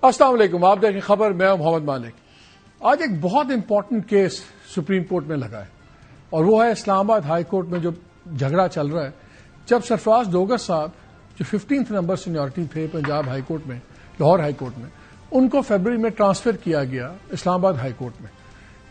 السلام علیکم، آپ دیکھیں خبر، میں ہوں محمد مالک۔ آج ایک بہت امپورٹنٹ کیس سپریم کورٹ میں لگا ہے اور وہ ہے اسلام آباد ہائی کورٹ میں جو جھگڑا چل رہا ہے جب سرفراز ڈوگر صاحب جو 15 نمبر سینیورٹی تھے پنجاب ہائی کورٹ میں، لاہور ہائی کورٹ میں، ان کو فیبرری میں ٹرانسفر کیا گیا اسلام آباد ہائی کورٹ میں۔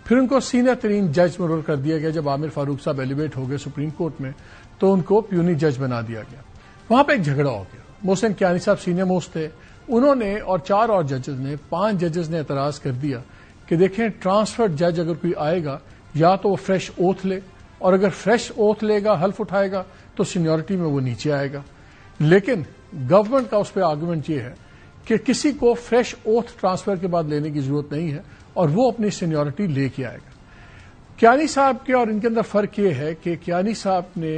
پھر ان کو سینئر ترین جج مقرر کر دیا گیا۔ جب عامر فاروق صاحب ایلیویٹ ہو گئے سپریم کورٹ میں تو ان کو پیونی جج بنا دیا گیا۔ وہاں پہ ایک جھگڑا ہو گیا۔ محسن کیانی صاحب سینئر موسٹ تھے، انہوں نے اور 4 اور ججز نے 5 ججز نے اعتراض کر دیا کہ دیکھیں ٹرانسفرڈ جج اگر کوئی آئے گا یا تو وہ فریش اوتھ لے، اور اگر فریش اوتھ لے گا، حلف اٹھائے گا تو سینیورٹی میں وہ نیچے آئے گا۔ لیکن گورنمنٹ کا اس پہ آرگومنٹ یہ ہے کہ کسی کو فریش اوتھ ٹرانسفر کے بعد لینے کی ضرورت نہیں ہے اور وہ اپنی سینیورٹی لے کے آئے گا۔ کیانی صاحب کے اور ان کے اندر فرق یہ ہے کہ کیانی صاحب نے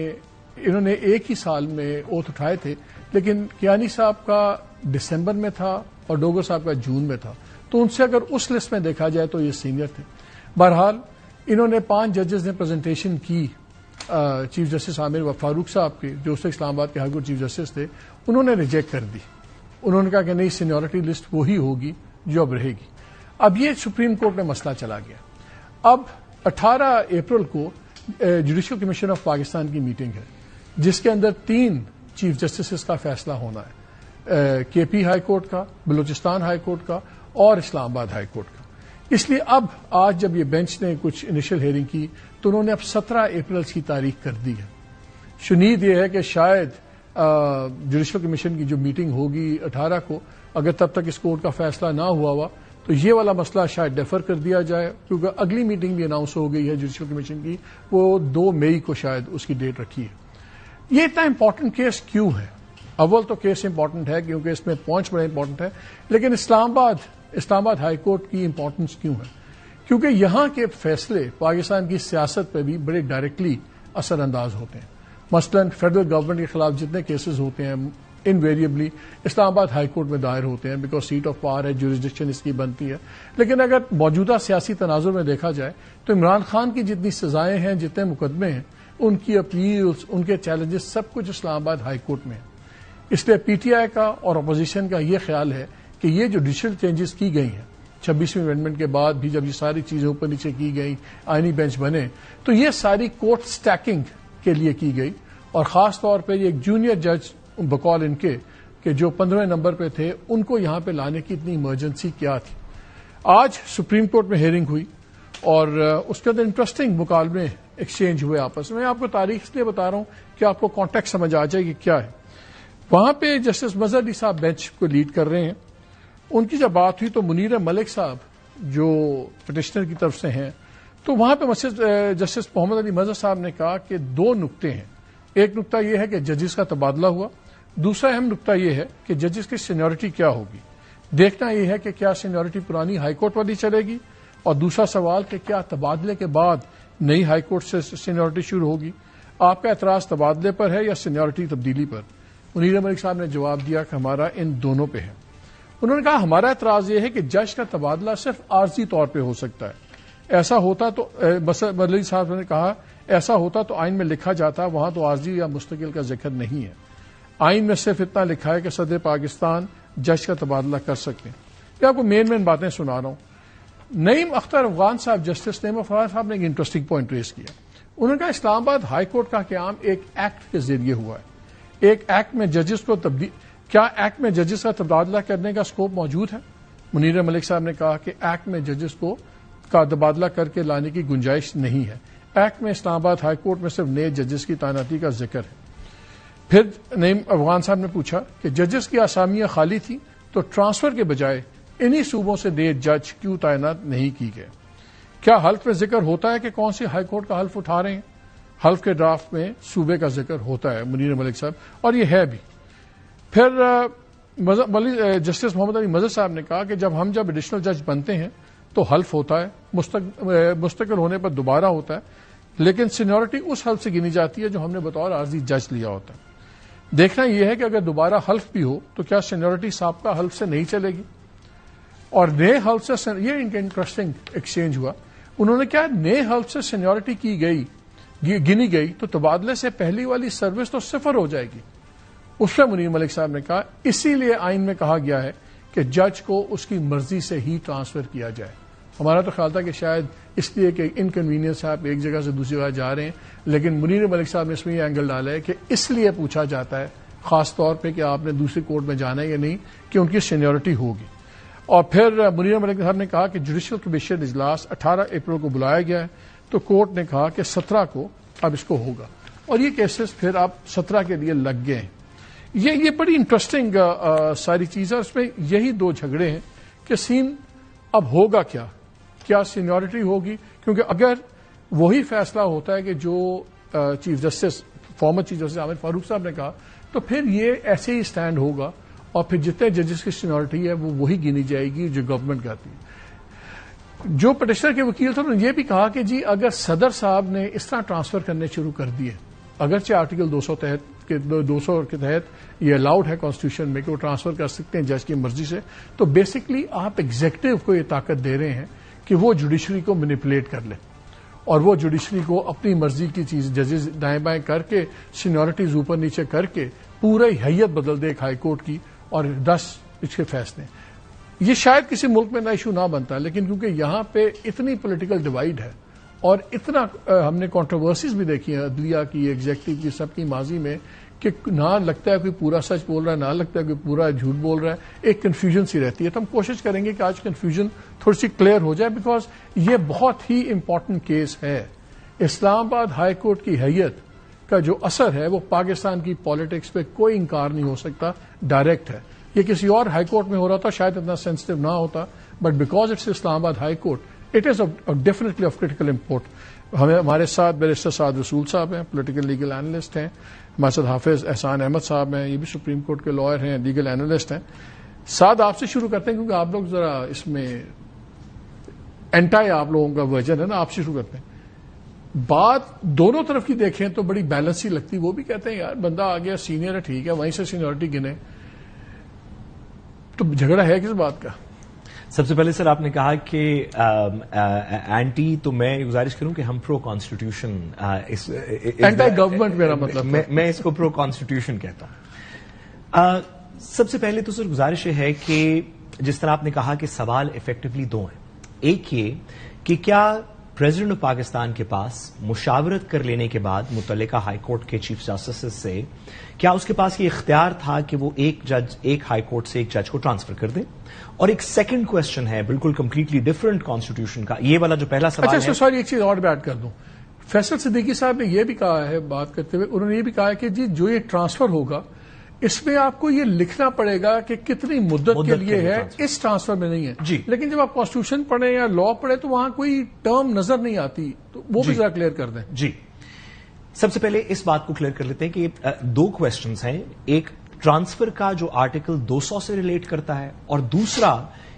انہوں نے ایک ہی سال میں اوتھ اٹھائے تھے، لیکن کیانی صاحب کا دسمبر میں تھا اور ڈوگر صاحب کا جون میں تھا، تو ان سے اگر اس لسٹ میں دیکھا جائے تو یہ سینئر تھے۔ بہرحال انہوں نے 5 ججز نے پریزنٹیشن کی چیف جسٹس عامر فاروق صاحب کے، جو اس اسلام آباد کے ہائی کورٹ چیف جسٹس تھے، انہوں نے ریجیکٹ کر دی۔ انہوں نے کہا کہ نہیں، سینیورٹی لسٹ وہی ہوگی جو اب رہے گی۔ اب یہ سپریم کورٹ میں مسئلہ چلا گیا۔ اب 18 اپریل کو جوڈیشل کمیشن آف پاکستان کی میٹنگ ہے جس کے اندر 3 چیف جسٹسز کا فیصلہ ہونا ہے، کے پی ہائی کورٹ کا، بلوچستان ہائی کورٹ کا اور اسلام آباد ہائی کورٹ کا۔ اس لیے اب آج جب یہ بینچ نے کچھ انیشل ہیئرنگ کی تو انہوں نے اب 17 اپریل کی تاریخ کر دی ہے۔ شنید یہ ہے کہ شاید جوڈیشل کمیشن کی جو میٹنگ ہوگی 18 کو، اگر تب تک اس کورٹ کا فیصلہ نہ ہوا تو یہ والا مسئلہ شاید ڈیفر کر دیا جائے، کیونکہ اگلی میٹنگ بھی اناؤنس ہو گئی ہے جوڈیشل کمیشن کی، وہ 2 مئی کو شاید اس کی ڈیٹ رکھی ہے۔ یہ اتنا امپورٹنٹ کیس کیوں ہے؟ اول تو کیس امپورٹنٹ ہے کیونکہ اس میں پوائنٹس بڑے امپورٹنٹ ہے، لیکن اسلام آباد ہائی کورٹ کی امپورٹنس کیوں ہے؟ کیونکہ یہاں کے فیصلے پاکستان کی سیاست پہ بھی بڑے ڈائریکٹلی اثر انداز ہوتے ہیں۔ مثلاً فیڈرل گورنمنٹ کے خلاف جتنے کیسز ہوتے ہیں انویریبلی اسلام آباد ہائی کورٹ میں دائر ہوتے ہیں، بیکاز سیٹ آف پاور ہے، جوریسڈکشن اس کی بنتی ہے۔ لیکن اگر موجودہ سیاسی تناظر میں دیکھا جائے تو عمران خان کی جتنی سزائیں ہیں، جتنے مقدمے ہیں، ان کی اپیلز، ان کے چیلنجز، سب کچھ اسلام آباد ہائی کورٹ میں ہے۔ اس لیے پی ٹی آئی کا اور اپوزیشن کا یہ خیال ہے کہ یہ جو جوڈیشل چینجز کی گئی ہیں 26ویں امینڈمنٹ کے بعد بھی، جب یہ ساری چیزیں اوپر نیچے کی گئی، آئینی بینچ بنے، تو یہ ساری کورٹ سٹیکنگ کے لیے کی گئی، اور خاص طور پہ یہ ایک جونیئر جج بقول ان کے کہ جو 15ویں نمبر پہ تھے، ان کو یہاں پہ لانے کی اتنی ایمرجنسی کیا تھی۔ آج سپریم کورٹ میں ہیئرنگ ہوئی اور اس کے اندر انٹرسٹنگ مکالمے ایکسچینج ہوئے آپس میں۔ آپ کو تاریخ اس لیے بتا رہا ہوں کہ آپ کو کانٹیکٹ سمجھ آ جائے کہ کیا ہے۔ وہاں پہ جسٹس مظہر علی صاحب بینچ کو لیڈ کر رہے ہیں۔ ان کی جب بات ہوئی تو منیر ملک صاحب جو پٹیشنر کی طرف سے ہیں، تو وہاں پہ جسٹس محمد علی مظہر صاحب نے کہا کہ 2 نقطے ہیں۔ ایک نقطہ یہ ہے کہ ججز کا تبادلہ ہوا، دوسرا اہم نقطہ یہ ہے کہ ججز کی سینیورٹی کیا ہوگی۔ دیکھنا یہ ہے کہ کیا سینیورٹی پرانی ہائی کورٹ والی چلے گی، اور دوسرا سوال کہ کیا تبادلے کے بعد نئی ہائی کورٹ سے سینیورٹی شروع ہوگی۔ آپ کا اعتراض تبادلے پر ہے یا سینیورٹی تبدیلی پر؟ منیر ملک صاحب نے جواب دیا کہ ہمارا ان دونوں پہ ہے۔ انہوں نے کہا ہمارا اعتراض یہ ہے کہ جج کا تبادلہ صرف عارضی طور پہ ہو سکتا ہے۔ ایسا ہوتا تو مدلی صاحب نے کہا ایسا ہوتا تو آئین میں لکھا جاتا، وہاں تو عارضی یا مستقل کا ذکر نہیں ہے۔ آئین میں صرف اتنا لکھا ہے کہ صدر پاکستان جج کا تبادلہ کر سکتے ہیں۔ میں آپ کو مین باتیں سنا رہا ہوں۔ نعیم اختر افغان صاحب، جسٹس نعیم افغان صاحب نے ایک انٹرسٹنگ پوائنٹ ریز کیا۔ انہوں نے کہا اسلام آباد ہائی کورٹ کا قیام ایک ایکٹ کے ذریعے ہوا ہے۔ ایک ایکٹ میں ججز کو کیا ایکٹ میں ججز کا تبادلہ کرنے کا اسکوپ موجود ہے؟ منیر ملک صاحب نے کہا کہ ایکٹ میں ججز کا تبادلہ کر کے لانے کی گنجائش نہیں ہے۔ ایکٹ میں اسلام آباد ہائی کورٹ میں صرف نئے ججز کی تعیناتی کا ذکر ہے۔ پھر نعیم افغان صاحب نے پوچھا کہ ججز کی آسامیاں خالی تھیں تو ٹرانسفر کے بجائے انہی صوبوں سے نئے جج کیوں تعینات نہیں کی گئے؟ کیا حلف میں ذکر ہوتا ہے کہ کون سی ہائی کورٹ کا حلف اٹھا رہے ہیں؟ حلف کے ڈرافٹ میں صوبے کا ذکر ہوتا ہے، منیر ملک صاحب، اور یہ ہے بھی۔ پھر جسٹس محمد علی مظہر صاحب نے کہا کہ جب ایڈیشنل جج بنتے ہیں تو حلف ہوتا ہے، مستقل ہونے پر دوبارہ ہوتا ہے، لیکن سینیورٹی اس حلف سے گنی جاتی ہے جو ہم نے بطور عارضی جج لیا ہوتا ہے۔ دیکھنا یہ ہے کہ اگر دوبارہ حلف بھی ہو تو کیا سینیورٹی سابقہ حلف سے نہیں چلے گی، اور نئے حلف سے یہ ان کا انٹرسٹنگ ایکسچینج ہوا۔ انہوں نے کہا نئے حلف سے سینیورٹی گنی گئی تو تبادلے سے پہلی والی سروس تو 0 ہو جائے گی۔ اس پہ منیر ملک صاحب نے کہا اسی لیے آئین میں کہا گیا ہے کہ جج کو اس کی مرضی سے ہی ٹرانسفر کیا جائے. ہمارا تو خیال تھا کہ شاید اس لیے کہ انکنوینئنس ہے، آپ ایک جگہ سے دوسری جگہ جا رہے ہیں، لیکن منیر ملک صاحب نے اس میں یہ اینگل ڈالا ہے کہ اس لیے پوچھا جاتا ہے خاص طور پہ کہ آپ نے دوسری کورٹ میں جانا ہے یا نہیں، کہ ان کی سینیورٹی ہوگی. اور پھر منیر ملک صاحب نے کہا کہ جوڈیشل کمیشن اجلاس 18 اپریل کو بلایا گیا ہے، تو کورٹ نے کہا کہ 17 کو اب اس کو ہوگا، اور یہ کیسز پھر اب 17 کے لیے لگ گئے ہیں. یہ بڑی انٹرسٹنگ ساری چیز ہے. اس میں یہی دو جھگڑے ہیں کہ سین اب ہوگا کیا سینیورٹی ہوگی، کیونکہ اگر وہی فیصلہ ہوتا ہے کہ جو chief justice former chief justice Aamir Farooq صاحب نے کہا، تو پھر یہ ایسے ہی سٹینڈ ہوگا، اور پھر جتنے ججز کی سینیورٹی ہے وہ وہی گنی جائے گی جو گورنمنٹ کہتی ہے. جو پٹیشنر کے وکیل تھے انہوں نے یہ بھی کہا کہ جی اگر صدر صاحب نے اس طرح ٹرانسفر کرنے شروع کر دیے، اگرچہ آرٹیکل 200 کے تحت یہ الاؤڈ ہے کانسٹیٹیوشن میں کہ وہ ٹرانسفر کر سکتے ہیں جج کی مرضی سے، تو بیسکلی آپ ایگزیکٹو کو یہ طاقت دے رہے ہیں کہ وہ جوڈیشری کو مینیپولیٹ کر لے، اور وہ جوڈیشری کو اپنی مرضی کی چیز ججز دائیں بائیں کر کے سینیورٹیز اوپر نیچے کر کے پوری حیت بدل دے ایک ہائی کورٹ کی، اور 10 اس کے فیصلے. یہ شاید کسی ملک میں نہ ایشو نہ بنتا، لیکن کیونکہ یہاں پہ اتنی پولیٹیکل ڈیوائڈ ہے اور اتنا ہم نے کنٹروورسیز بھی دیکھی ہیں عدلیہ کی، ایگزیکٹو کی، سب کی ماضی میں، کہ نہ لگتا ہے کوئی پورا سچ بول رہا ہے، نہ لگتا ہے کوئی پورا جھوٹ بول رہا ہے، ایک کنفیوژن سی رہتی ہے. تو ہم کوشش کریں گے کہ آج کنفیوژن تھوڑی سی کلیئر ہو جائے، بیکاز یہ بہت ہی امپورٹنٹ کیس ہے. اسلام آباد ہائی کورٹ کی حیت کا جو اثر ہے وہ پاکستان کی پالیٹکس پہ کوئی انکار نہیں ہو سکتا، ڈائریکٹ ہے. یہ کسی اور ہائی کورٹ میں ہو رہا تھا شاید اتنا سینسٹیو نہ ہوتا، بٹ بیکاز اٹس اسلام آباد high court it is definitely of critical import. ہمارے ساتھ بیرسٹر سعد رسول صاحب ہیں، پولیٹیکل لیگل اینالسٹ ہیں. ہمارے ساتھ حافظ احسان احمد صاحب ہیں، یہ بھی سپریم کورٹ کے لائر ہیں، لیگل اینالسٹ ہیں. سعد آپ سے شروع کرتے ہیں کیونکہ آپ لوگ ذرا اس میں اینٹائی آپ لوگوں کا ورژن ہے نا، آپ سے شروع کرتے ہیں. بات دونوں طرف کی دیکھیں تو بڑی بیلنس ہی لگتی. وہ بھی کہتے ہیں یار بندہ آ گیا سینئر ہے، ٹھیک ہے، وہیں سے سینیورٹی گنے، تو جھگڑا ہے کس بات کا؟ سب سے پہلے سر آپ نے کہا کہ اینٹی، تو میں گزارش کروں کہ ہم پرو کانسٹیٹیوشن، اینٹائی گورنمنٹ میرا مطلب، میں اس کو پرو کانسٹیٹیوشن کہتا ہوں. سب سے پہلے تو سر گزارش یہ ہے کہ جس طرح آپ نے کہا کہ سوال افیکٹولی دو ہیں. ایک یہ کہ کیا پریزیڈنٹ آف پاکستان کے پاس مشاورت کر لینے کے بعد متعلقہ ہائی کورٹ کے چیف جسٹس سے کیا اس کے پاس یہ اختیار تھا کہ وہ ایک ہائی کورٹ سے ایک جج کو ٹرانسفر کر دے؟ اور ایک سیکنڈ کوسچن ہے بالکل کمپلیٹلی ڈفرنٹ کانسٹیٹیوشن کا، یہ والا جو پہلا سوال ہے. اچھا سوری ایک چیز اور بھی ایڈ کر دوں. فیصل صدیقی صاحب نے یہ بھی کہا ہے بات کرتے ہوئے، انہوں نے یہ بھی کہا ہے کہ جی جو یہ ٹرانسفر ہوگا اس میں آپ کو یہ لکھنا پڑے گا کہ کتنی مدت کے لیے ہے، اس ٹرانسفر میں نہیں ہے. جی. لیکن جب آپ کانسٹیٹیوشن پڑھیں یا لا پڑھیں تو وہاں کوئی ٹرم نظر نہیں آتی، تو وہ بھی ذرا کلیئر کر دیں. جی سب سے پہلے اس بات کو کلیئر کر لیتے ہیں کہ دو کوسچنز ہیں. ایک ٹرانسفر کا جو آرٹیکل 200 سے ریلیٹ کرتا ہے، اور دوسرا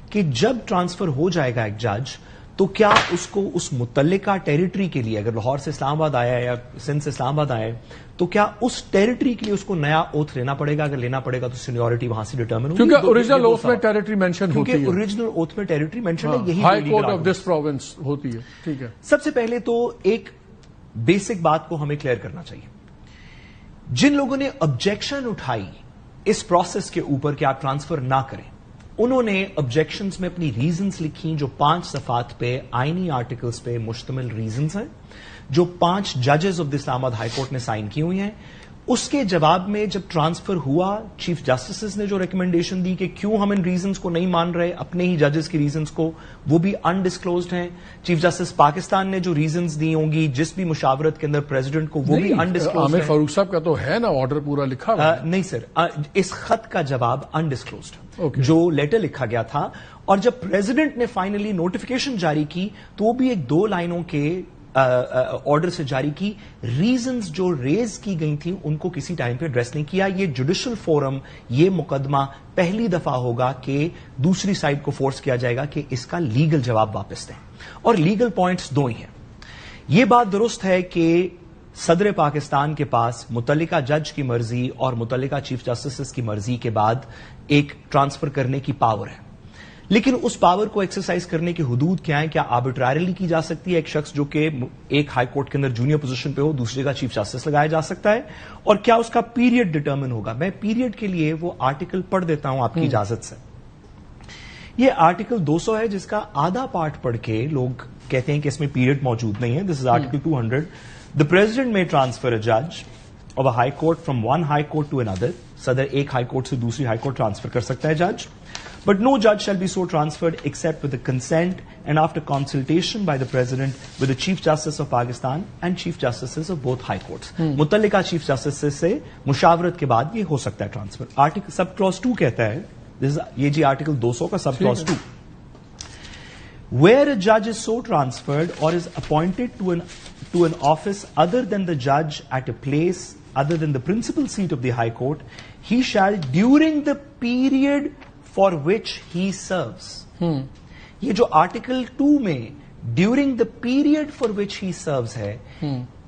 کہ جب ٹرانسفر ہو جائے گا ایک جج تو کیا اس کو اس متعلقہ ٹیریٹری کے لیے، اگر لاہور سے اسلام آباد آیا ہے یا سندھ سے اسلام آباد آیا ہے، تو کیا اس ٹیریٹری کے لیے اس کو نیا اوتھ لینا پڑے گا؟ اگر لینا پڑے گا تو سینیورٹی وہاں سے ڈیٹرمن ہوگی، کیونکہ اوریجنل اوتھ میں ٹیریٹری مینشن ہوتی ہے. اوریجنل اوتھ میں ٹیریٹری مینشن ہے، یہی high court of this province ہوتی ہے. ٹھیک ہے. سب سے پہلے تو ایک بیسک بات کو ہمیں کلیئر کرنا چاہیے. جن لوگوں نے آبجیکشن اٹھائی اس پروسیس کے اوپر کہ آپ ٹرانسفر نہ کریں، انہوں نے آبجیکشنز میں اپنی ریزنز لکھی جو 5 صفحات پہ آئینی آرٹیکلز پہ مشتمل ریزنز ہیں، جو 5 ججز آف دی اسلام آباد ہائی کورٹ نے سائن کی ہوئی ہیں. اس کے جواب میں جب ٹرانسفر ہوا، چیف جسٹس نے جو ریکمنڈیشن دی کہ کیوں ہم ان ریزنز کو نہیں مان رہے، اپنے ہی ججز کی ریزنز کو، وہ بھی انڈسکلوزڈ ہیں. چیف جسٹس پاکستان نے جو ریزنز دی ہوں گی جس بھی مشاورت کے اندر پریزیڈنٹ کو، وہ بھی انڈسکلوزڈ عامر فاروق صاحب کا تو ہے نا آرڈر پورا لکھا ہوا. نہیں سر، اس خط کا جواب انڈسکلوزڈ جو لیٹر لکھا گیا تھا، اور جب پریزیڈنٹ نے فائنلی نوٹیفیکیشن جاری کی تو وہ بھی ایک 2 لائنوں کے آرڈر سے جاری کی. ریزنز جو ریز کی گئی تھیں ان کو کسی ٹائم پہ ایڈریس نہیں کیا. یہ جوڈیشل فورم، یہ مقدمہ پہلی دفعہ ہوگا کہ دوسری سائڈ کو فورس کیا جائے گا کہ اس کا لیگل جواب واپس دیں، اور لیگل پوائنٹس 2 ہی ہیں. یہ بات درست ہے کہ صدر پاکستان کے پاس متعلقہ جج کی مرضی اور متعلقہ چیف جسٹس کی مرضی کے بعد ایک ٹرانسفر کرنے کی پاور ہے، لیکن اس پاور کو ایکسرسائز کرنے کی حدود کیا ہیں؟ کیا آربیٹرریلی کی جا سکتی ہے؟ ایک شخص جو کہ ایک ہائی کورٹ کے اندر جونیئر پوزیشن پہ ہو دوسرے کا چیف جسٹس لگایا جا سکتا ہے؟ اور کیا اس کا پیریڈ ڈٹرمن ہوگا؟ میں پیریڈ کے لیے وہ آرٹیکل پڑھ دیتا ہوں آپ کی اجازت سے. یہ آرٹیکل 200 ہے جس کا آدھا پارٹ پڑھ کے لوگ کہتے ہیں کہ اس میں پیریڈ موجود نہیں ہے. دس is article 200. The president may transfer a judge of a high court from one high court to another. صدر ایک ہائی کورٹ سے دوسری ہائی کورٹ ٹرانسفر کر سکتا ہے جج. But no judge shall be so transferred except with the consent and after consultation by the president with the Chief Justice of Pakistan and Chief Justices of both high courts. متعلقہ chief justice سے مشاورت کے بعد یہ ہو سکتا ہے transfer. Article سب close 2 کہتا ہے, یہ جی آرٹیکل 200 کا سب close 2. Where a judge is so transferred or is appointed to an office other than the judge at a place other than the principal seat of the High Court, he shall during the period for which he serves. یہ جو article 2 میں during the period for which he serves ہے,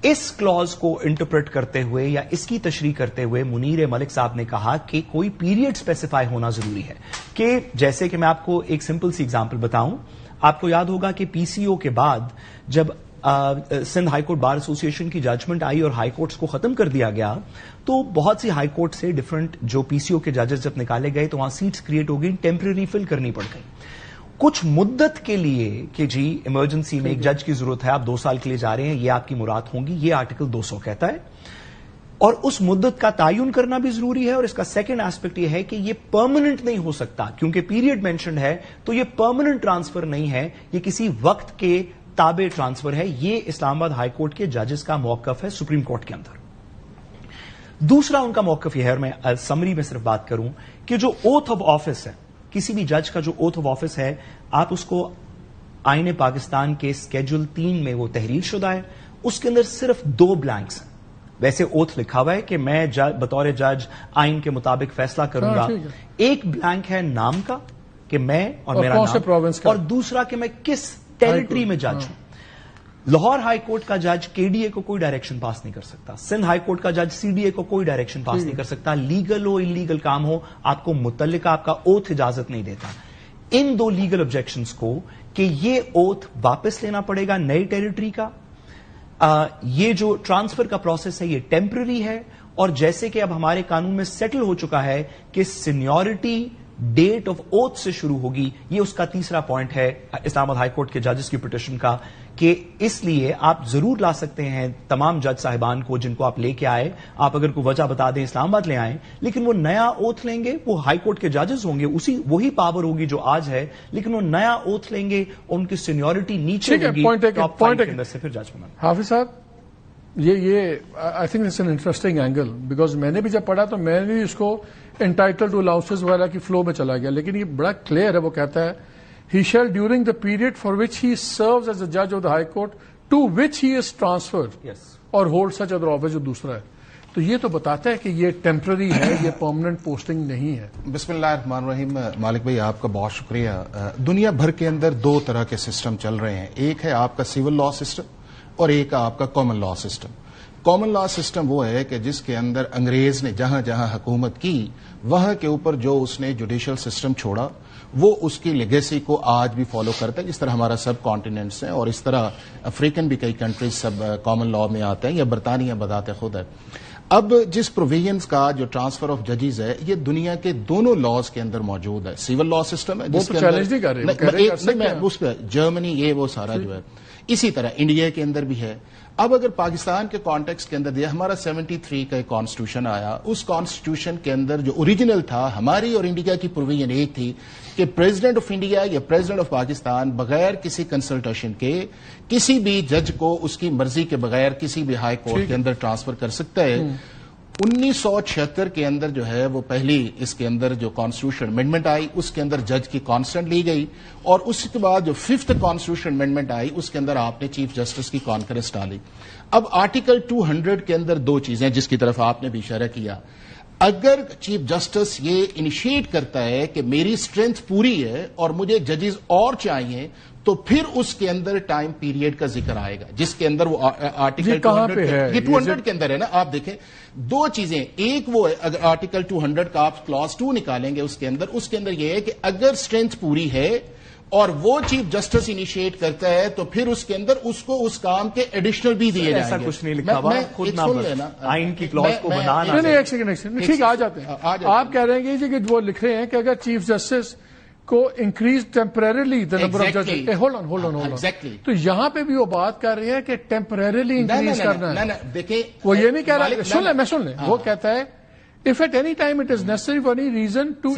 اس close کو interpret کرتے ہوئے یا اس کی تشریح کرتے ہوئے منیر ملک صاحب نے کہا کہ کوئی پیریڈ اسپیسیفائی ہونا ضروری ہے. کہ جیسے کہ میں آپ کو ایک سمپل سی ایگزامپل بتاؤں, آپ کو یاد ہوگا کہ پی سی او کے بعد جب سندھ ہائی کورٹ بار ایسوسی ایشن کی ججمنٹ آئی اور ہائی کورٹس کو ختم کر دیا گیا, تو بہت سی ہائی کورٹ سے ڈفرنٹ جو پی سی او کے ججز جب نکالے گئے تو وہاں سیٹس کریٹ ہو گئی, ٹیمپرری فل کرنی پڑ گئی کچھ مدت کے لیے کہ جی ایمرجنسی میں ایک جج کی ضرورت ہے, آپ 2 سال کے لیے جا رہے ہیں, یہ آپ کی مراد ہوں گی. یہ آرٹیکل 200 کہتا ہے. اور اس مدت کا تعین کرنا بھی ضروری ہے. اور اس کا سیکنڈ ایسپیکٹ یہ ہے کہ یہ پرماننٹ نہیں ہو سکتا, کیونکہ پیریڈ مینشنڈ ہے تو یہ پرماننٹ ٹرانسفر نہیں ہے, یہ کسی وقت کے تابع ٹرانسفر ہے. یہ اسلام آباد ہائی کورٹ کے ججز کا موقف ہے سپریم کورٹ کے اندر. دوسرا ان کا موقف یہ ہے, اور میں سمری میں صرف بات کروں, کہ جو اوتھ آف آفس ہے, کسی بھی جج کا جو اوتھ آف آفس ہے, آپ اس کو آئین پاکستان کے اسکیڈول 3 میں وہ تحریر شدہ ہے, اس کے اندر صرف 2 بلینکس ہیں. ویسے اوتھ لکھا ہوا ہے کہ میں بطور جج آئین کے مطابق فیصلہ کروں گا. ایک بلینک ہے نام کا کہ میں اور میرا نام, اور دوسرا کہ میں کس ٹیریٹری میں جج ہوں. لاہور ہائی کورٹ کا جج کے ڈی اے کو کوئی ڈائریکشن پاس نہیں کر سکتا, سندھ ہائی کورٹ کا جج سی ڈی اے کو کوئی ڈائریکشن پاس نہیں کر سکتا. لیگل ہو انلیگل کام ہو, آپ کو متعلقہ آپ کا اوتھ اجازت نہیں دیتا. ان 2 لیگل آبجیکشنز کو کہ یہ اوتھ واپس لینا پڑے گا نئی ٹیریٹری کا, یہ جو ٹرانسفر کا پروسیس ہے یہ ٹیمپرری ہے, اور جیسے کہ اب ہمارے قانون میں سیٹل ہو چکا ہے کہ سینیورٹی ڈیٹ آف اوتھ سے شروع ہوگی. یہ اس کا تیسرا پوائنٹ ہے اسلام آباد ہائی کورٹ کے ججز کی پٹیشن کا, کہ اس لیے آپ ضرور لا سکتے ہیں تمام جج صاحبان کو جن کو آپ لے کے آئے, آپ اگر کوئی وجہ بتا دیں اسلام آباد لے آئیں, لیکن وہ نیا اوتھ لیں گے, وہ ہائی کورٹ کے ججز ہوں گے, وہی پاور ہوگی جو آج ہے, لیکن وہ نیا اوتھ لیں گے, ان کی سینیورٹی نیچے ہوگی, ٹاپ 5 کے اندر سے پھر جج بنانا. حافظ صاحب, یہ I think it's an interesting angle, because میں نے بھی جب پڑھا تو میں نے اس کو انٹائٹل ٹو الاؤنسز وغیرہ کی فلو میں چلا گیا, لیکن یہ بڑا کلیئر ہے. وہ کہتا ہے he shall during the period for which he serves as a judge of the high court to which he is transferred or holds such other office, جو دوسرا ہے. تو یہ تو بتاتا ہے کہ یہ ٹیمپرری ہے, یہ پرماننٹ پوسٹنگ نہیں ہے. بسم اللہ الرحمن الرحیم. مالک بھائی آپ کا بہت شکریہ. دنیا بھر کے اندر 2 طرح کے سسٹم چل رہے ہیں, ایک ہے آپ کا سول لا سسٹم اور ایک آپ کا common law system. Common law system وہ ہے کہ جس کے اندر انگریز نے جہاں جہاں حکومت کی وہاں کے اوپر جو اس نے جوڈیشل سسٹم چھوڑا وہ اس کی لیگیسی کو آج بھی فالو کرتا ہے, جس طرح ہمارا سب کانٹیننٹس ہیں, اور اس طرح افریقن بھی کئی کنٹریز سب کامن لا میں آتے ہیں, یا برطانیہ بذات خود ہے. اب جس پروویژنز کا جو ٹرانسفر آف ججز ہے یہ دنیا کے دونوں لاز کے اندر موجود ہے. سول لا سسٹم ہے جس کے اندر جرمنی یہ وہ سارا جو ہے, اسی طرح انڈیا کے اندر بھی ہے. اب اگر پاکستان کے کانٹیکسٹ کے اندر دیا, ہمارا 73 کا کانسٹیٹیوشن آیا, اس کانسٹیٹیوشن کے اندر جو اوریجنل تھا ہماری اور انڈیا کی پروویژن ایک تھی کہ پریزیڈنٹ آف انڈیا یا پریزیڈنٹ آف پاکستان بغیر کسی کنسلٹیشن کے کسی بھی جج کو اس کی مرضی کے بغیر کسی بھی ہائی کورٹ کے اندر ٹرانسفر کر سکتا ہے. 1976 کے اندر جو ہے وہ پہلی اس کے اندر جو کانسٹیٹیوشن امینڈمنٹ آئی اس کے اندر جج کی کانسٹنٹ لی گئی, اور اس کے بعد جو 5th کانسٹیٹیوشن امینڈمنٹ آئی اس کے اندر آپ نے چیف جسٹس کی کانکرنس ڈالی. اب آرٹیکل 200 کے اندر 2 چیزیں جس کی طرف آپ نے بھی اشارہ کیا. اگر چیف جسٹس یہ انیشیٹ کرتا ہے کہ میری اسٹرینتھ پوری ہے اور مجھے ججز اور چاہیے, تو پھر اس کے اندر ٹائم پیریڈ کا ذکر آئے گا, جس کے اندر وہ آرٹیکل 200 کے اندر ہے نا. آپ دیکھیں 2 چیزیں, ایک وہ ہے اگر آرٹیکل 200 کا آپ کلاس 2 نکالیں گے اس کے اندر یہ ہے کہ اگر اسٹرینتھ پوری ہے اور وہ چیف جسٹس انیشیٹ کرتا ہے تو پھر اس کے اندر اس کو اس کام کے ایڈیشنل بھی دیے جائیں گے. ایسا کچھ نہیں لکھا ہوا, خود نہ آئین کی کلاس کو بنانا. ایک سیکنڈ ٹھیک, آ جاتے ہیں. آپ کہہ رہے ہیں کہ وہ لکھ رہے ہیں کہ اگر چیف جسٹس کو increase temporarily the number of ججز. Hold on exactly. تو یہاں پہ بھی وہ بات کر رہی ہے کہ ٹیمپریریلی انکریز کرنا ہے. دیکھیں وہ یہ نہیں کہہ رہا, سن لیں, وہ کہتا ہے if at any time it is necessary for any reason to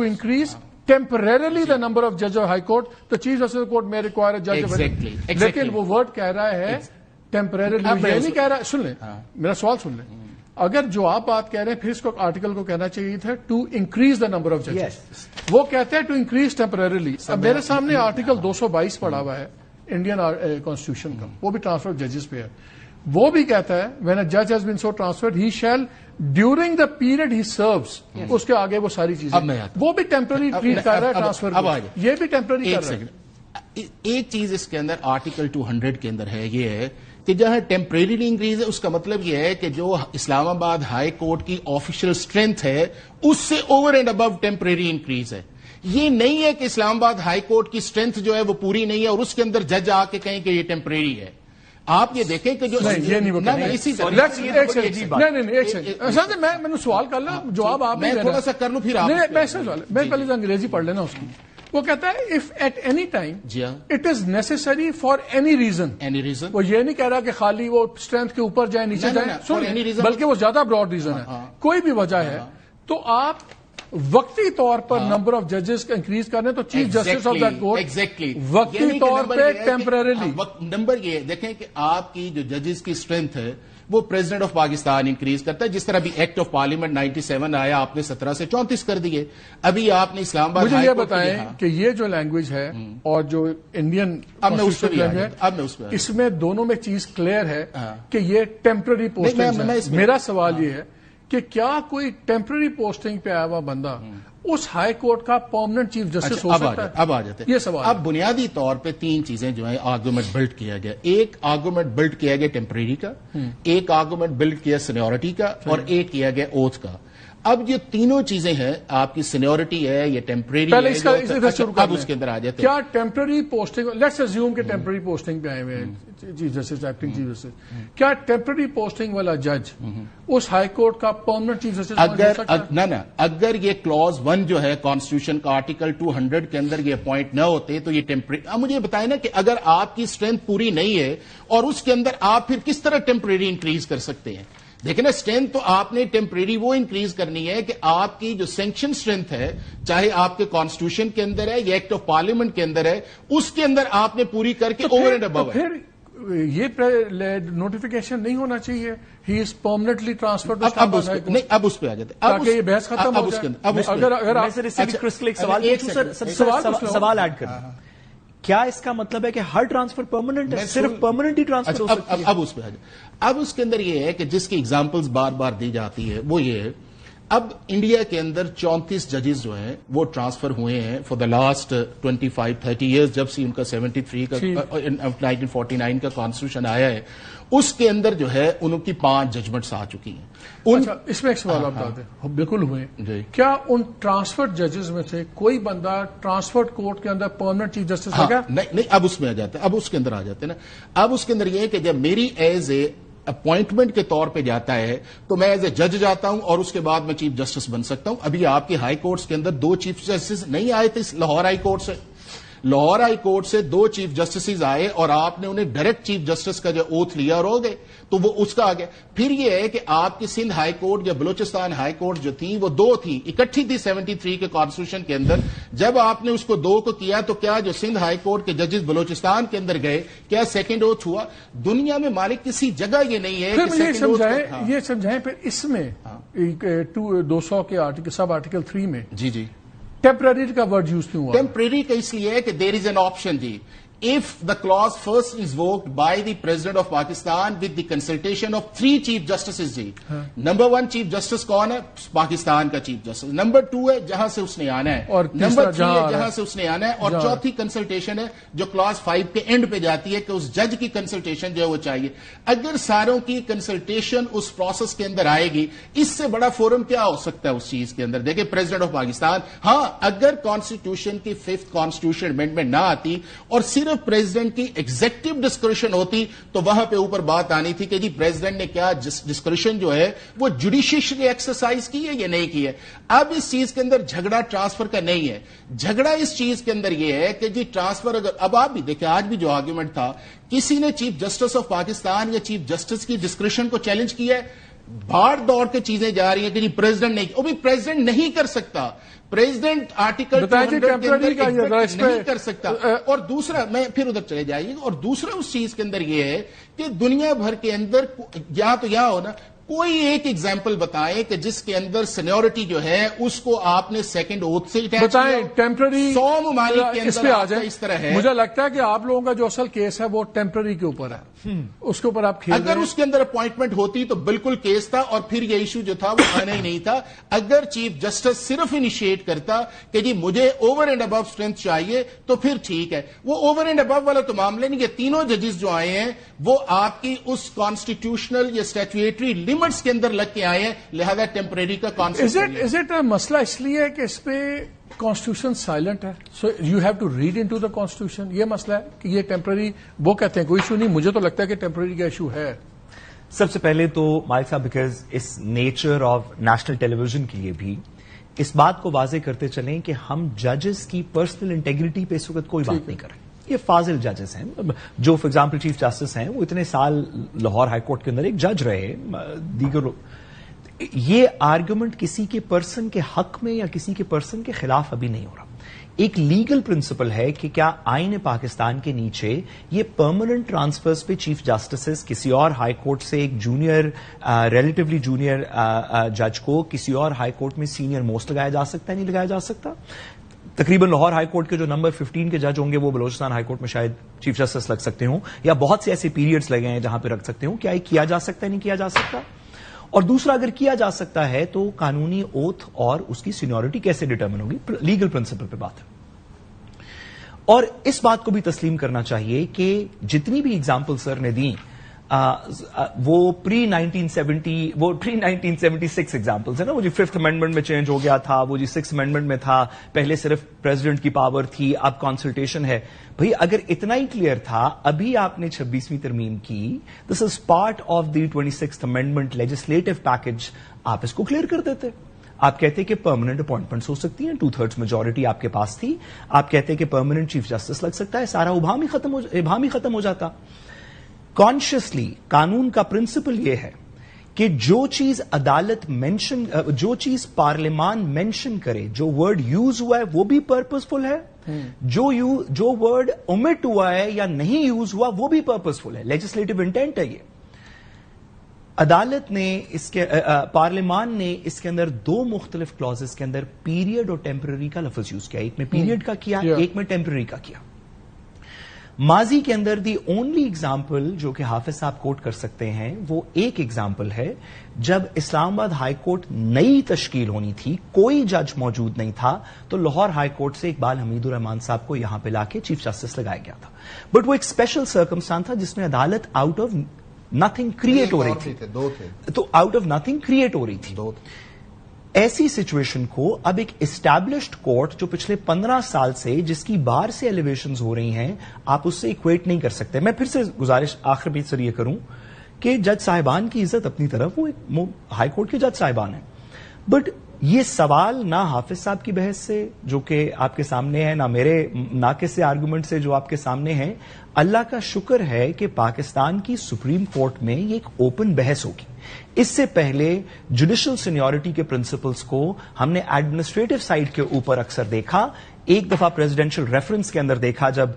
increase temporarily the number of judges of high court, the chief justice of the court may require a judge. Exactly. لیکن وہ word کہہ رہا ہے temporarily, یہ نہیں کہہ رہا. سن لیں میرا سوال سن لیں. اگر جو آپ بات کہہ رہے ہیں پھر اس کو آرٹیکل کو کہنا چاہیے تھا to increase the number of ججز. وہ کہتے ہیں ٹو انکریز ٹیمپرریلی. اب میرے سامنے آرٹیکل 222 پڑا ہوا ہے انڈین کانسٹیٹیوشن کا, وہ بھی ٹرانسفر آف ججز پہ ہے. وہ بھی کہتا ہے وین اے جج has been so transferred he shall during the period he service. اس کے آگے وہ ساری چیزیں وہ بھی ٹیمپرری ٹریٹ کر رہا ہے ٹرانسفر, یہ بھی ٹیمپرری کر رہا ہے. ایک چیز اس کے اندر آرٹیکل 200 کے اندر ہے, یہ ہے کہ جہاں ٹیمپریریلی انکریز ہے اس کا مطلب یہ ہے کہ جو اسلام آباد ہائی کورٹ کی آفیشیل اسٹرینتھ ہے اس سے over and above temporary increase ہے. یہ نہیں ہے کہ اسلام آباد ہائی کورٹ کی اسٹرینتھ جو ہے وہ پوری نہیں ہے اور اس کے اندر جج آ کے کہیں کہ یہ ٹیمپریری ہے. آپ یہ دیکھیں کہ جو یہ نہیں میں نے سوال کر لوں, جواب آپ میں تھوڑا سا کر لوں پھر آپ میں پہلے انگریزی پڑھ لینا اس کی. وہ کہتا ہے if at any time it is necessary for any reason. وہ یہ نہیں کہہ رہا کہ خالی وہ اسٹرینتھ کے اوپر جائے نیچے جائے, بلکہ وہ زیادہ براڈ ریزن ہے, کوئی بھی وجہ ہے تو آپ وقتی طور پر نمبر آف ججز انکریز کرنے تو chief justice of that court وقتی طور پہ ٹیمپریریلی. نمبر یہ دیکھیں کہ آپ کی جو ججز کی اسٹرینتھ ہے وہ پریزیڈنٹ آف پاکستان انکریز کرتا ہے. جس طرح بھی ایکٹ آف پارلیمنٹ 97 آیا, آپ نے 17 سے 34 کر دیے. ابھی آپ نے اسلام آباد مجھے یہ بتائیں کہ یہ جو لینگویج ہے اور جو انڈین اس میں دونوں میں چیز کلیئر ہے کہ یہ ٹیمپرری پوسٹنگ ہے. میرا سوال یہ ہے کہ کیا کوئی ٹیمپرری پوسٹنگ پہ آیا ہوا بندہ اس ہائی کورٹ کا پرماننٹ چیف جسٹس ہو سکتا ہے؟ اب آ جاتے یہ سوال. اب بنیادی طور پہ 3 چیزیں جو ہیں آرگومنٹ بلڈ کیا گیا. ایک آرگومنٹ بلڈ کیا گیا ٹیمپریری کا, ایک آرگومنٹ بلڈ کیا سینیورٹی کا, اور ایک کیا گیا اوتھ کا. اب یہ تینوں چیزیں ہیں, آپ کی سینیورٹی ہے, یہ ٹیمپریری ہے, اب اس کے اندر آ جاتے ہیں. کیا ٹیمپرری پوسٹنگ, لیٹس اسیوم کہ ٹیمپرری پوسٹنگ پہ آئے ہوئے ہیں chief justice, acting chief justice, کیا ٹیمپرری پوسٹنگ والا جج اس ہائی کورٹ کا پرماننٹ چیف جسٹس اگر یہ کلوز 1 جو ہے کانسٹیٹیوشن کا آرٹیکل 200 کے اندر یہ اپوائنٹ نہ ہوتے تو یہ ٹیمپرری. اب مجھے بتائیں نا کہ اگر آپ کی اسٹرینتھ پوری نہیں ہے اور اس کے اندر آپ پھر کس طرح ٹیمپریری انکریز کر سکتے ہیں؟ دیکھیں نا, اسٹرینتھ تو آپ نے ٹیمپریری وہ انکریز کرنی ہے کہ آپ کی جو سینکشن اسٹرینتھ ہے, چاہے آپ کے کانسٹیٹیوشن کے اندر ہے یا ایکٹ آف پارلیمنٹ کے اندر ہے, اس کے اندر آپ نے پوری کر کے اوور اینڈ ابو ہے. یہ نوٹیفیکیشن نہیں ہونا چاہیے ہی از پرماننٹلی ٹرانسفرڈ. نہیں, اب اس پہ آ جاتے تاکہ یہ بحث ختم ہو جائے. سوال ایڈ کریں, کیا اس کا مطلب ہے کہ ہر ٹرانسفر پرماننٹ ہے, صرف پرماننٹ ہی ٹرانسفر ہو سکتی ہے؟ اب اس پہ آ جائے. اب اس کے اندر یہ ہے کہ جس کی ایگزامپلز بار بار دی جاتی ہے وہ یہ ہے, اب انڈیا کے اندر 34 ججز جو ہیں وہ ٹرانسفر ہوئے ہیں فار دا لاسٹ 25-30 ایئرز, جب سے ان کا 73 کا 1949 کا کانسٹیٹیوشن آیا ہے. اس کے اندر جو ہے ان کی 5 ججمنٹس آ چکی ہیں. اس میں ایک سوال آپ بتا دیں, بالکل ہوئے, کیا ان ٹرانسفرڈ ججز میں سے کوئی بندہ ٹرانسفرڈ کورٹ کے اندر پرماننٹ چیف جسٹس ہوگا؟ نہیں, اب اس میں آ جاتے ہیں, اب اس کے اندر آ جاتے ہیں نا. اب اس کے اندر یہ ہے کہ جب میری ایز اے اپوائنٹمنٹ کے طور پہ جاتا ہے تو میں ایز اے جج جاتا ہوں اور اس کے بعد میں چیف جسٹس بن سکتا ہوں. ابھی آپ کے ہائی کورٹس کے اندر 2 چیف جسٹس نہیں آئے تھے لاہور ہائی کورٹ سے. لاہور ہائی کورٹ سے 2 چیف جسٹسز آئے اور آپ نے انہیں ڈائریکٹ چیف جسٹس کا جو اوتھ لیا اور ہو گئے, تو وہ اس کا آ گیا. پھر یہ ہے کہ آپ کی سندھ ہائی کورٹ یا بلوچستان ہائی کورٹ جو تھی وہ 2 تھی, اکٹھی تھی 73 کے کانسٹیٹیوشن کے اندر. جب آپ نے اس کو 2 کو کیا تو کیا جو سندھ ہائی کورٹ کے ججز بلوچستان کے اندر گئے, کیا سیکنڈ اوتھ ہوا؟ دنیا میں مالک کسی جگہ یہ نہیں ہے کہ یہ سمجھائیں. پھر اس میں 200 کے آرٹیکل سب آرٹیکل 3 میں جی ٹیمپرری کا ورڈ یوز کیوں ہوا؟ ٹیمپرری کا اس لیے ہے کہ دیر از این آپشن جی. If the clause first is invoked by the President of Pakistan with the consultation of 3 Chief Justices جی. Number 1 Chief Justice کون ہے؟ پاکستان کا Chief Justice. Number 2 ہے جہاں سے اس نے آنا ہے, اور Number 3 ہے جہاں سے اس نے آنا ہے, اور چوتھی کنسلٹیشن ہے جو کلاس 5 کے اینڈ پہ جاتی ہے کہ اس جج کی کنسلٹیشن جو ہے وہ چاہیے. اگر ساروں کی کنسلٹیشن اس پروسیس کے اندر آئے گی, اس سے بڑا فورم کیا ہو سکتا ہے اس چیز کے اندر؟ دیکھیں پریزیڈنٹ آف پاکستان, ہاں اگر کانسٹیٹیوشن کی 5th کانسٹیٹیوشن امینڈمنٹ نہ آتی اور صرف صرف پریزیڈنٹ کی ایگزیکٹو ڈسکریشن ہوتی تو وہاں پہ اوپر بات آنی تھی کہ جی پریزیڈنٹ نے کیا ڈسکریشن جو ہے وہ جوڈیشیشلی ایکسرسائز کی ہے یا نہیں کی ہے. اب اس چیز کے اندر جھگڑا ٹرانسفر کا نہیں ہے. جھگڑا اس چیز کے اندر یہ ہے کہ جی ٹرانسفر اگر اب آپ بھی دیکھیں آج بھی جو آرگیومنٹ تھا کسی نے چیف جسٹس آف پاکستان یا چیف جسٹس کی ڈسکریشن کو چیلنج کیا ہے. بھاڑ دوڑ کے چیزیں جا رہی ہیں کہ جی پریزیڈنٹ نہیں, وہ بھی پریزیڈنٹ نہیں کر سکتا. پریزیڈنٹ آرٹیکل 200 کے اندر نہیں کر سکتا. اور دوسرا میں پھر ادھر چلے جائیے, اور دوسرا اس چیز کے اندر یہ ہے کہ دنیا بھر کے اندر یا تو یا ہونا کوئی ایک ایگزامپل بتائیں کہ جس کے اندر سینیورٹی جو ہے اس کو آپ نے سیکنڈ اوتھ سے بتائیں ٹیمپرری 100 ممالک کے اس پہ آ اندر جائیں. اس طرح ہے. مجھے لگتا ہے کہ آپ لوگوں کا جو اصل کیس ہے وہ ٹیمپرری کے اوپر ہے, اس کے اوپر آپ کھیل اگر اس کے اندر اپوائنٹمنٹ ہوتی تو بالکل کیس تھا, اور پھر یہ ایشو جو تھا وہ آنا ہی نہیں تھا. اگر چیف جسٹس صرف انیشیٹ کرتا کہ جی مجھے اوور اینڈ ابو اسٹرینتھ چاہیے تو پھر ٹھیک ہے. وہ اوور اینڈ ابو والا تو معاملہ نہیں. یہ تینوں ججز جو آئے ہیں وہ آپ کی اس کانسٹیٹیوشنل یا اسٹیچویٹری لمٹس کے اندر لگ کے آئے ہیں, لہذا ٹیمپریری کا کانسیپٹ. از اٹ مسئلہ اس لیے کہ اس پہ کانسٹیٹیوشن سائلنٹ ہے, so you have to read into the constitution, یہ مسئلہ ہے کہ یہ ٹیمپرری وہ کہتے ہیں کوئی ایشو نہیں. مجھے تو لگتا ہے کہ ٹیمپرری کا ایشو ہے. سب سے پہلے تو مالک صاحب بیکاز اس nature of national television کے لیے بھی اس بات کو واضح کرتے چلیں کہ ہم ججز کی پرسنل انٹیگریٹی پہ اس وقت کوئی بات نہیں کر رہے. یہ فاضل ججز ہیں جو فار ایگزامپل چیف جسٹس ہیں, وہ اتنے سال لاہور ہائی کورٹ کے اندر ایک جج رہے, دیگر یہ آرگومنٹ کسی کے پرسن کے حق میں یا کسی کے پرسن کے خلاف ابھی نہیں ہو رہا. ایک لیگل پرنسپل ہے کہ کیا آئین پاکستان کے نیچے یہ پرماننٹ ٹرانسفرز پہ چیف جسٹسز کسی اور ہائی کورٹ سے ایک جونیئر ریلیٹیولی جونیئر جج کو کسی اور ہائی کورٹ میں سینئر موسٹ لگایا جا سکتا ہے, نہیں لگایا جا سکتا. تقریباً لاہور ہائی کورٹ کے جو نمبر 15 کے جج ہوں گے وہ بلوچستان ہائی کورٹ میں شاید چیف جسٹس لگ سکتے ہوں, یا بہت سے ایسے پیریڈز لگے ہیں جہاں پہ رکھ سکتے ہوں. کیا یہ کیا جا سکتا ہے, نہیں کیا جا سکتا؟ اور دوسرا اگر کیا جا سکتا ہے تو قانونی اوتھ اور اس کی سینیورٹی کیسے ڈٹرمن ہوگی, لیگل پرنسپل پہ بات ہے. اور اس بات کو بھی تسلیم کرنا چاہیے کہ جتنی بھی ایگزامپل سر نے دی وہ پری 1976 ایگزامپلس ہیں نا, وہ جی 5th امینڈمنٹ میں چینج ہو گیا تھا, وہ جی 6th امینڈمنٹ میں تھا, پہلے صرف پریزیڈنٹ کی پاور تھی, اب کنسلٹیشن ہے. بھئی اگر اتنا ہی کلیئر تھا, ابھی آپ نے 26ویں ترمیم کی, this is part of the 26th amendment legislative package, آپ اس کو کلیئر کر دیتے. آپ کہتے کہ پرماننٹ اپوائنٹمنٹس ہو سکتی ہیں, 2/3 میجورٹی آپ کے پاس تھی, آپ کہتے کہ پرماننٹ چیف جسٹس لگ سکتا ہے, سارا ابہام ہی ختم ہو جاتا. کانشیسلی قانون کا پرنسپل یہ ہے کہ جو چیز عدالت مینشن, جو چیز پارلیمان مینشن کرے, جو ورڈ یوز ہوا ہے وہ بھی پرپزفل ہے, جو ورڈ اومٹ ہوا ہے یا نہیں یوز ہوا وہ بھی پرپزفل ہے, لیجسلیٹو انٹینٹ ہے. یہ عدالت نے اس کے پارلیمان نے اس کے اندر 2 مختلف کلازز کے اندر پیریڈ اور ٹیمپرری کا لفظ یوز کیا, ایک میں پیریڈ کا کیا, ایک میں ٹیمپرری کا کیا. ماضی کے اندر دی اونلی ایگزامپل جو کہ حافظ صاحب کوٹ کر سکتے ہیں وہ ایک ایگزامپل ہے جب اسلام آباد ہائی کورٹ نئی تشکیل ہونی تھی, کوئی جج موجود نہیں تھا, تو لاہور ہائی کورٹ سے اقبال حمید الرحمان صاحب کو یہاں پہ لا کے چیف جسٹس لگایا گیا تھا. بٹ وہ ایک اسپیشل سرکمسٹانس تھا جس میں عدالت آؤٹ آف نتھنگ کریٹ ہو رہی تھی, تو آؤٹ آف نتھنگ کریٹ ہو رہی تھی. ایسی سچویشن کو اب ایک اسٹیبلشڈ کورٹ جو پچھلے 15 سال سے جس کی بار سے ایلیویشنز ہو رہی ہیں, آپ اس سے اکویٹ نہیں کر سکتے. میں پھر سے گزارش آخر میں سر یہ کروں کہ جج صاحبان کی عزت اپنی طرف, وہ ایک ہائی کورٹ کے جج صاحبان ہیں, بٹ یہ سوال نہ حافظ صاحب کی بحث سے جو کہ آپ کے سامنے ہے, نہ میرے ناقص آرگومنٹ سے جو آپ کے سامنے ہیں. اللہ کا شکر ہے کہ پاکستان کی سپریم کورٹ میں یہ ایک اوپن بحث ہوگی. اس سے پہلے جوڈیشل سینیورٹی کے پرنسپلز کو ہم نے ایڈمنسٹریٹو سائڈ کے اوپر اکثر دیکھا. ایک دفعہ پریزیڈنشل ریفرنس کے اندر دیکھا جب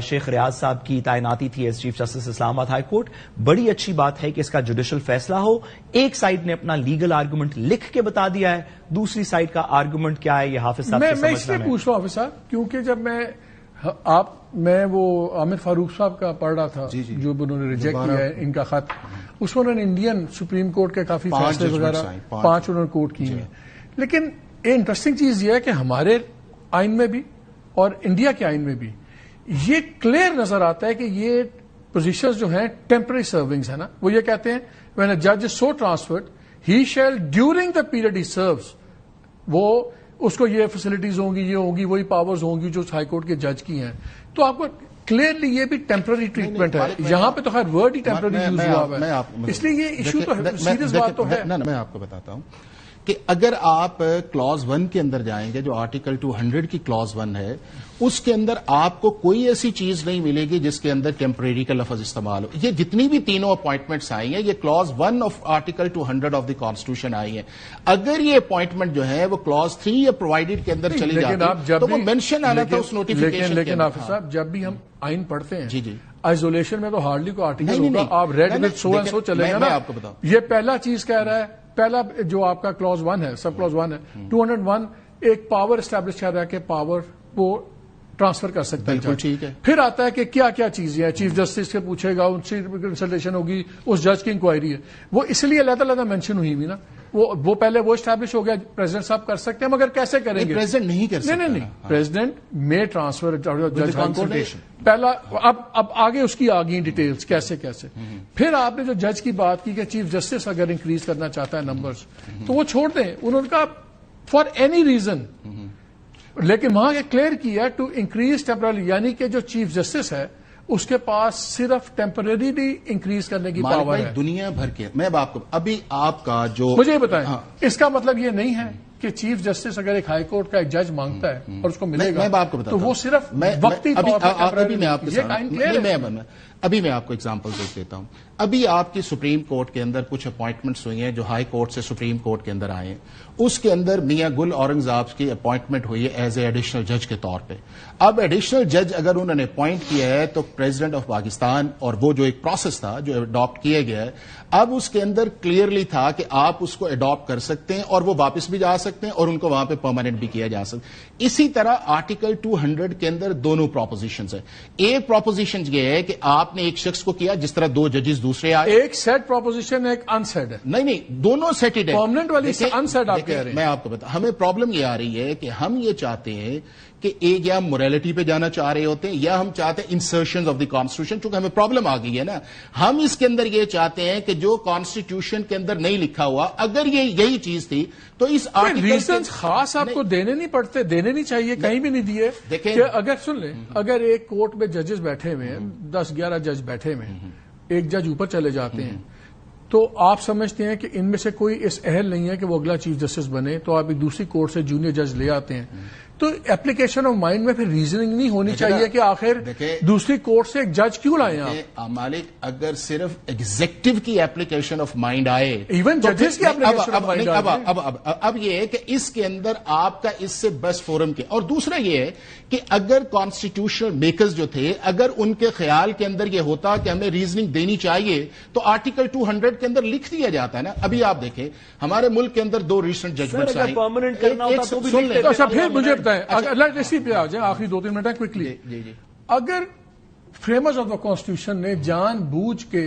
شیخ ریاض صاحب کی تعیناتی تھی ایز چیف جسٹس اسلام آباد ہائی کورٹ. بڑی اچھی بات ہے کہ اس کا جوڈیشل فیصلہ ہو. ایک سائڈ نے اپنا لیگل آرگومنٹ لکھ کے بتا دیا ہے, دوسری سائڈ کا آرگومنٹ کیا ہے یہ حافظ صاحب میں اس لیے پوچھ رہا ہوں حافظ صاحب کیونکہ جب میں وہ عامر فاروق صاحب کا پڑھ رہا تھا جو انہوں نے ریجیکٹ کیا ہے ان کا خط, اس میں انہوں نے انڈین سپریم کورٹ کے کافی فیصلے وغیرہ 5 انہوں نے کوٹ کیے ہیں. لیکن انٹرسٹنگ چیز یہ ہے کہ ہمارے آئین میں بھی اور انڈیا کے آئین میں بھی یہ کلیئر نظر آتا ہے کہ یہ پوزیشنز جو ہیں ٹیمپرری سرونگز ہیں نا. وہ یہ کہتے ہیں when a judge is so transferred he shall during the period he serves, وہ اس کو یہ فیسلٹیز ہوں گی، یہ ہوگی، وہی پاورز ہوں گی جو ہائی کورٹ کے جج کی ہیں. تو آپ کو کلیئرلی یہ بھی ٹیمپرری ٹریٹمنٹ ہے. یہاں پہ تو خیر ورڈ ہی ٹیمپرری یوز ہوا ہے، اس لیے یہ ایشو تو سیریس بات تو ہے. میں آپ کو بتاتا ہوں کہ اگر آپ کلاز 1 کے اندر جائیں گے، جو آرٹیکل 200 کی کلاز 1 ہے، اس کے اندر آپ کو کوئی ایسی چیز نہیں ملے گی جس کے اندر ٹیمپریری کا لفظ استعمال ہو. یہ جتنی بھی تینوں اپوائنٹمنٹس آئی ہیں، یہ clause 1 of article 200 of the constitution آئی ہیں. اگر یہ اپوائنٹمنٹ جو ہے وہ کلاز 3 یا پرووائڈیڈ کے اندر چلی جاتی تو وہ مینشن آنا تھا اس نوٹیفیکیشن. لیکن حافظ صاحب جب بھی ہم آئین پڑھتے ہیں، آئسولیشن میں تو ہارڈلی کوئی آرٹیکل ہوگا، آپ read with so and so چلے گا نا. آپ کو بتاؤں یہ پہلا چیز کہہ رہا ہے، پہلا جو آپ کا کلاز 1 ہے، سب کلاز 1 ہے 201، ایک پاور اسٹیبلش کر رہا ہے کہ پاور کو ٹرانسفر کر سکتا ہے. بالکل ٹھیک ہے. پھر آتا ہے کہ کیا کیا چیزیں ہیں، چیف جسٹس سے پوچھے گا، ان سے کنسلٹیشن ہوگی، اس جج کی انکوائری ہے. وہ اس لیے علیحدہ مینشن ہوئی ہوئی نا. وہ پہلے وہ اسٹیبلش ہو گیا پریزیڈنٹ صاحب کر سکتے ہیں، مگر کیسے کریں گے؟ پریزیڈنٹ نہیں کر سکتے. نہیں پریزیڈنٹ میں ٹرانسفر پہلا. اب آگے اس کی آ گئی ڈیٹیلز کیسے. پھر آپ نے جو جج کی بات کی کہ چیف جسٹس اگر انکریز کرنا چاہتا ہے نمبرز تو وہ چھوڑ دیں. انہوں نے کہا فار اینی ریزن، لیکن وہاں یہ کلیئر کیا ٹو انکریز ٹیمپرری، یعنی کہ جو چیف جسٹس ہے اس کے پاس صرف ٹیمپرریلی انکریز کرنے کی پاور ہے. دنیا بھر کے میں آپ کو ابھی آپ کا جو مجھے یہ بتائیں، اس کا مطلب یہ نہیں ہے کہ چیف جسٹس اگر ایک ہائی کورٹ کا ایک جج مانگتا ہے اور اس کو ملے گا تو وہ صرف وقتی طور پر. ابھی میں آپ کو ایگزامپل دیتا ہوں. ابھی آپ کی سپریم کورٹ کے اندر کچھ اپوائنٹمنٹس ہوئی ہیں جو ہائی کورٹ سے سپریم کورٹ کے اندر آئے ہیں. اس کے اندر میاں گل اورنگزیب کی اپوائنٹمنٹ ہوئی ہے ایز اے ایڈیشنل جج کے طور پہ. اب ایڈیشنل جج اگر انہوں نے اپوائنٹ کیا ہے تو پریزیڈنٹ آف پاکستان، اور وہ جو ایک پروسیس تھا جو اڈاپٹ کیا گیا ہے، اب اس کے اندر کلیئرلی تھا کہ آپ اس کو اڈاپٹ کر سکتے ہیں اور وہ واپس بھی جا سکتے ہیں اور ان کو وہاں پہ پرماننٹ بھی کیا جا سکتا. اسی طرح آرٹیکل 200 کے اندر دونوں پروپوزیشنز ہیں. ایک پروپوزیشن یہ ہے کہ آپ نے ایک شخص کو کیا جس طرح دو ججز دوسرے آئے. ایک سیٹ پروپوزیشن ایک انسیٹ ہے. نہیں دونوں سیٹڈ ہے. پرماننٹ والی انسیٹ آپ کہہ رہے ہیں. میں آپ کو بتا، ہمیں پرابلم یہ آ رہی ہے کہ ہم یہ چاہتے ہیں کہ ایک یا ہم موریلٹی پہ جانا چاہ رہے ہوتے ہیں یا ہم چاہتے ہیں انسرشنز آف دی کانسٹیٹیوشن. چونکہ ہمیں پرابلم آ گئی ہے نا، ہم اس کے اندر یہ چاہتے ہیں کہ جو کانسٹیٹیوشن کے اندر نہیں لکھا ہوا، اگر یہ یہی چیز تھی تو اس آرٹیکل ریزنز خاص آپ کو دینے نہیں پڑتے، دینے نہیں چاہیے، کہیں بھی نہیں دیے. کہ اگر سن لیں، اگر ایک کورٹ میں ججز بیٹھے ہوئے ہیں، 10-11 جج بیٹھے ہوئے ہیں، ایک جج اوپر چلے جاتے ہیں تو آپ سمجھتے ہیں کہ ان میں سے کوئی اس اہل نہیں ہے کہ وہ اگلا چیف جسٹس بنے، تو آپ ایک دوسری کورٹ سے جونیئر جج لے آتے ہیں. تو اپلیکیشن آف مائنڈ میں پھر ریزننگ نہیں ہونی چاہیے کہ آخر دوسری کورٹ سے ایک جج کیوں لائے آپ. مالک اگر صرف ایگزیکٹو کی اپلیکیشن آف مائنڈ آئے، ایون ججز کی اپلیکیشن آف مائنڈ اب یہ ہے کہ اس کے اندر آپ کا اس سے بس فورم کے، اور دوسرا یہ ہے کہ اگر کانسٹیٹیوشنل میکرز جو تھے اگر ان کے خیال کے اندر یہ ہوتا کہ ہمیں ریزننگ دینی چاہیے تو آرٹیکل 200 کے اندر لکھ دیا جاتا ہے نا. ابھی آپ دیکھیں ہمارے ملک کے اندر 2 ریسنٹ ججمنٹس آئی. اچھا پھر مجھے اسی پہ آ جائیں، آخری 2-3 منٹ ہے کوئکلی. اگر فریمرز آف دا کانسٹیٹیوشن نے جان بوجھ کے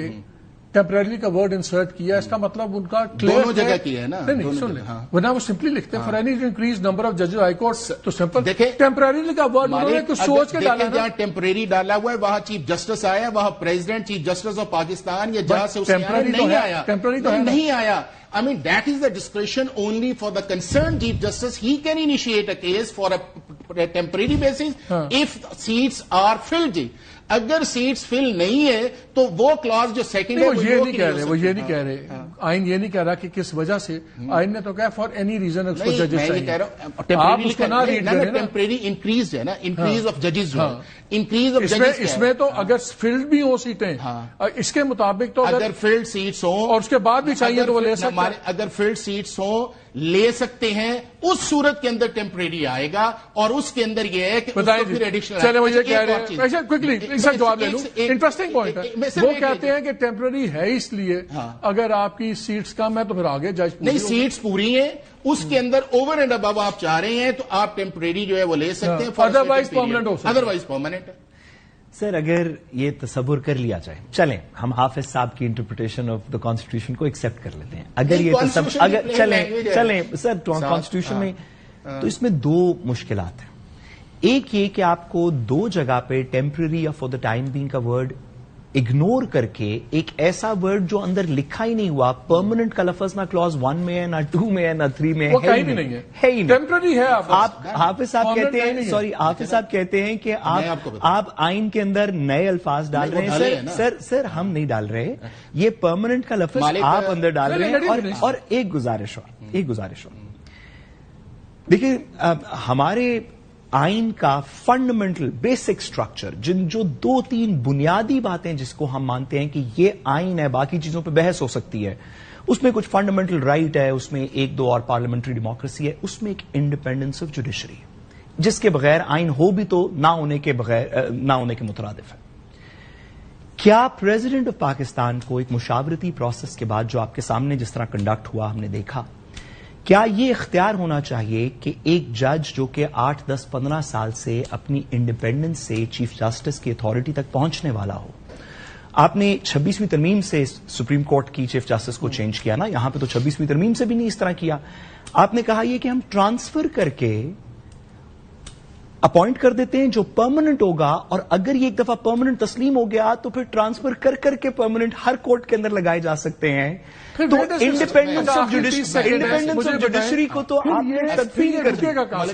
ٹیمپرریلی کا ورڈ انسرٹ کیا، اس کا مطلب ان کا دونوں جگہ کیا ہے نا. نہیں سن لیں، ورنہ وہ سمپلی لکھتے ہیں for any increase number of ججز ہائی کورٹ، تو سمپل دیکھیں ٹیمپرریلی کا ورڈ انہوں نے کچھ سوچ کے ڈالا. جہاں ٹیمپرری ڈالا ہوا ہے وہاں چیف جسٹس آیا، وہاں president chief justice of Pakistan یا جہاں سے نہیں آیا. I mean, that is the discretion only for the concerned Chief Justice. He can initiate a case for a temporary basis if seats are filled. اگر seats فل نہیں ہے تو وہ کلاس جو سیکنڈ ہے وہ یہ نہیں کہہ رہے آئین یہ نہیں کہہ رہا کہ کس وجہ سے. آئین نے تو کہا فار اینی ریزن اس کو ججز چاہیے. ٹیمپریری انکریز ہے نا، انکریز آف ججز جو انکریز آف ججز اس میں تو اگر فلڈ بھی ہو سیٹیں اس کے مطابق تو اگر فلڈ سیٹس ہوں اور اس کے بعد بھی چاہیے تو وہ لے سکتے ہیں. اگر فلڈ سیٹس ہوں لے سکتے ہیں، اس صورت کے اندر ٹیمپریری آئے گا اور اس کے اندر یہ ہے کہ چلے وہ یہ کہہ رہے ہیں کوئکلی جواب لے لوں. انٹرسٹنگ پوائنٹ ہے، وہ کہتے ہیں کہ ٹیمپرری ہے اس لیے اگر آپ کی سیٹس کم ہے تو پھر آگے جج نہیں، سیٹس پوری ہیں، اس کے اندر اوور اینڈ ابو آپ چاہ رہے ہیں تو آپ ٹیمپریری جو ہے وہ لے سکتے ہیں، ادروائز پرماننٹ ہو سکتا ہے. Otherwise permanent. سر اگر یہ تصور کر لیا جائے، چلیں ہم حافظ صاحب کی انٹرپریٹیشن آف دا کانسٹیٹیوشن کو ایکسپٹ کر لیتے ہیں، اگر یہ اگر چلیں سر کانسٹیٹیوشن میں تو اس میں 2 مشکلات ہیں. ایک یہ کہ آپ کو 2 جگہ پہ ٹیمپرری یا فار دا ٹائم بینگ کا ورڈ اگنور کر کے ایک ایسا ورڈ جو اندر لکھا ہی نہیں ہوا, پرماننٹ کا لفظ نہ کلاز 1 میں ہے, نہ 2 میں ہے, نہ 3 میں ہے ہی نہیں, ہے ہی نہیں, ٹیمپرری ہے. حافظ صاحب کہتے ہیں, سوری حافظ صاحب کہتے ہیں کہ آپ آئین کے اندر نئے الفاظ ڈال رہے ہیں. سر ہم نہیں ڈال رہے, یہ پرماننٹ کا لفظ آپ اندر ڈال رہے ہیں. اور ایک گزارش اور دیکھیں, ہمارے آئین کا فنڈامنٹل بیسک سٹرکچر, جو 2-3 بنیادی باتیں جس کو ہم مانتے ہیں کہ یہ آئین ہے, باقی چیزوں پہ بحث ہو سکتی ہے, اس میں کچھ فنڈامنٹل رائٹ ہے, اس میں 1-2 اور پارلیمنٹری ڈیموکریسی ہے, اس میں ایک انڈیپینڈنس آف جوڈیشری ہے جس کے بغیر آئین ہو بھی تو نہ ہونے کے مترادف ہے. کیا پریزیڈنٹ آف پاکستان کو ایک مشاورتی پروسیس کے بعد جو آپ کے سامنے جس طرح کنڈکٹ ہوا ہم نے دیکھا, کیا یہ اختیار ہونا چاہیے کہ ایک جج جو کہ 8, 10, 15 سال سے اپنی انڈیپینڈنس سے چیف جسٹس کی اتھارٹی تک پہنچنے والا ہو؟ آپ نے 26ویں ترمیم سے سپریم کورٹ کی چیف جسٹس کو چینج کیا نا, یہاں پہ تو 26ویں ترمیم سے بھی نہیں اس طرح کیا. آپ نے کہا یہ کہ ہم ٹرانسفر کر کے اپوائنٹ کر دیتے ہیں جو پرماننٹ ہوگا, اور اگر یہ ایک دفعہ پرماننٹ تسلیم ہو گیا تو پھر ٹرانسفر کر کے پرماننٹ ہر کورٹ کے اندر لگائے جا سکتے ہیں. تو انڈیپینڈنس آف جوڈیشری کو تو آپ نے تدفین کر دیا.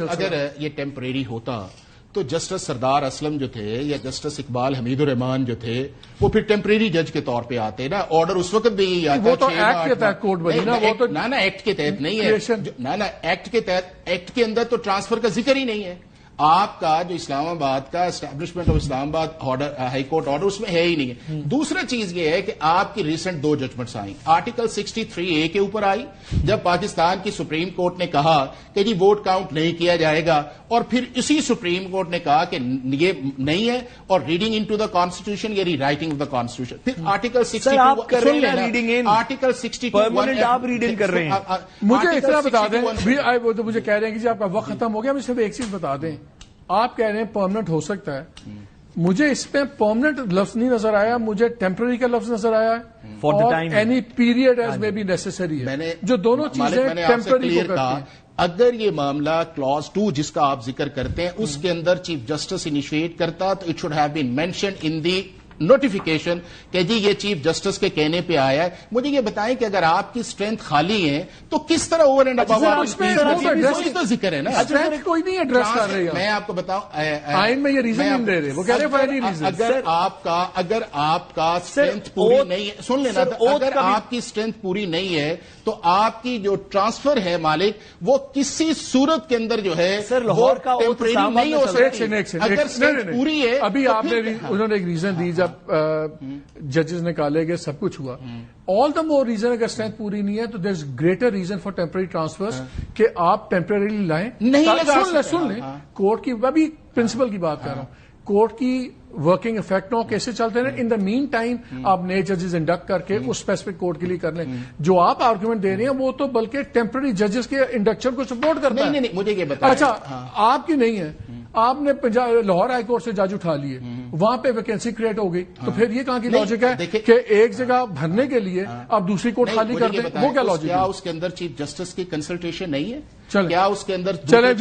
اگر یہ ٹیمپریری ہوتا تو جسٹس سردار اسلم جو تھے یا جسٹس اقبال حمید الرحمان جو تھے وہ پھر ٹیمپریری جج کے طور پہ آتے نا. آرڈر اس وقت بھی یہی آتا, وہ تو ایکٹ کے تحت کورٹ بنی نا, وہ تو نہ ایکٹ کے تحت نہیں ہے, نہ ایکٹ کے تحت, ایکٹ کے اندر تو ٹرانسفر کا ذکر ہی نہیں ہے. آپ کا جو اسلام آباد کا اسٹیبلشمنٹ آف اسلام آباد ہائی کورٹ آرڈر اس میں ہے ہی نہیں ہے. دوسرا چیز یہ ہے کہ آپ کی ریسنٹ 2 ججمنٹس آئیں. آرٹیکل 63A کے اوپر آئی جب پاکستان کی سپریم کورٹ نے کہا کہ جی ووٹ کاؤنٹ نہیں کیا جائے گا, اور پھر اسی سپریم کورٹ نے کہا کہ یہ نہیں ہے, اور ریڈنگ انٹو دا کانسٹیٹیوشن یا ری رائٹنگ آف دا کانسٹیٹیوشن. پھر آرٹیکل 62 آرٹیکل 62 آپ ریڈنگ کر رہے ہیں. مجھے اتنا بتا دیں, وہ تو مجھے کہہ رہے ہیں کہ جی آپ کا وقت ختم ہو گیا, مجھے صرف ایک چیز بتا دیں. آپ کہہ رہے ہیں پرماننٹ ہو سکتا ہے, مجھے اس پہ پرماننٹ لفظ نہیں نظر آیا, مجھے ٹیمپرری کا لفظ نظر آیا ہے, اور اینی پیریڈ ایز میں بھی نیسیسری ہے, جو دونوں چیزیں ٹیمپرری کو کرتی ہیں. اگر یہ معاملہ کلاز 2 جس کا آپ ذکر کرتے ہیں اس کے اندر چیف جسٹس انیشیٹ کرتا تو it should have been mentioned in the notification کہ جی یہ چیف جسٹس کے کہنے پہ آیا ہے. مجھے یہ بتائیں کہ اگر آپ کی اسٹرینتھ خالی ہے تو کس طرح اوور اینڈ ابو تو ذکر ہے نا, کوئی نہیں ایڈریس کر رہے. میں آپ کو بتاؤں آئین میں یہ ریزن نہیں دے رہے, وہ کہہ رہے ہیں اگر آپ کا اسٹرینتھ پوری نہیں ہے, سن لینا, اگر آپ کی اسٹرینتھ پوری نہیں ہے تو آپ کی جو ٹرانسفر ہے مالک وہ کسی صورت کے اندر جو ہے لاہور کا نہیں ہو سکتی. اگر اسٹرینتھ پوری ہے, ابھی آپ نے انہوں نے ایک ریزن دی جب ججز نکالے گئے سب کچھ ہوا, آل دا مور ریزن اگر اسٹرینتھ پوری نہیں ہے تو there is greater reason for temporary transfer کہ آپ ٹیمپرریلی لائیں. سن لیں کورٹ کی, میں بھی پرنسپل کی بات کر رہا ہوں, کورٹ کی ورکنگ افیکٹ نہ کیسے چلتے ہیں. ان دا مین ٹائم آپ نئے ججز انڈکٹ کر کے اس اسپیسیفک کورٹ کے لیے کر لیں. جو آپ آرگومنٹ دے رہے ہیں وہ تو بلکہ ٹیمپرری ججز کے انڈکشن کو سپورٹ کرتا ہے. نہیں, مجھے یہ بتائیں. اچھا, آپ کی نہیں ہے, آپ نے لاہور ہائی کورٹ سے جج اٹھا لیے, وہاں پہ ویکینسی کریٹ ہو گئی, تو پھر یہ کہاں کی لاجک ہے کہ ایک جگہ بھرنے کے لیے آپ دوسری کورٹ خالی کر دیں؟ وہ کیا لاجک ہے؟ کیا اس کے اندر چیف جسٹس کی کنسلٹیشن نہیں ہے؟ کیا اس کے اندر چلے اس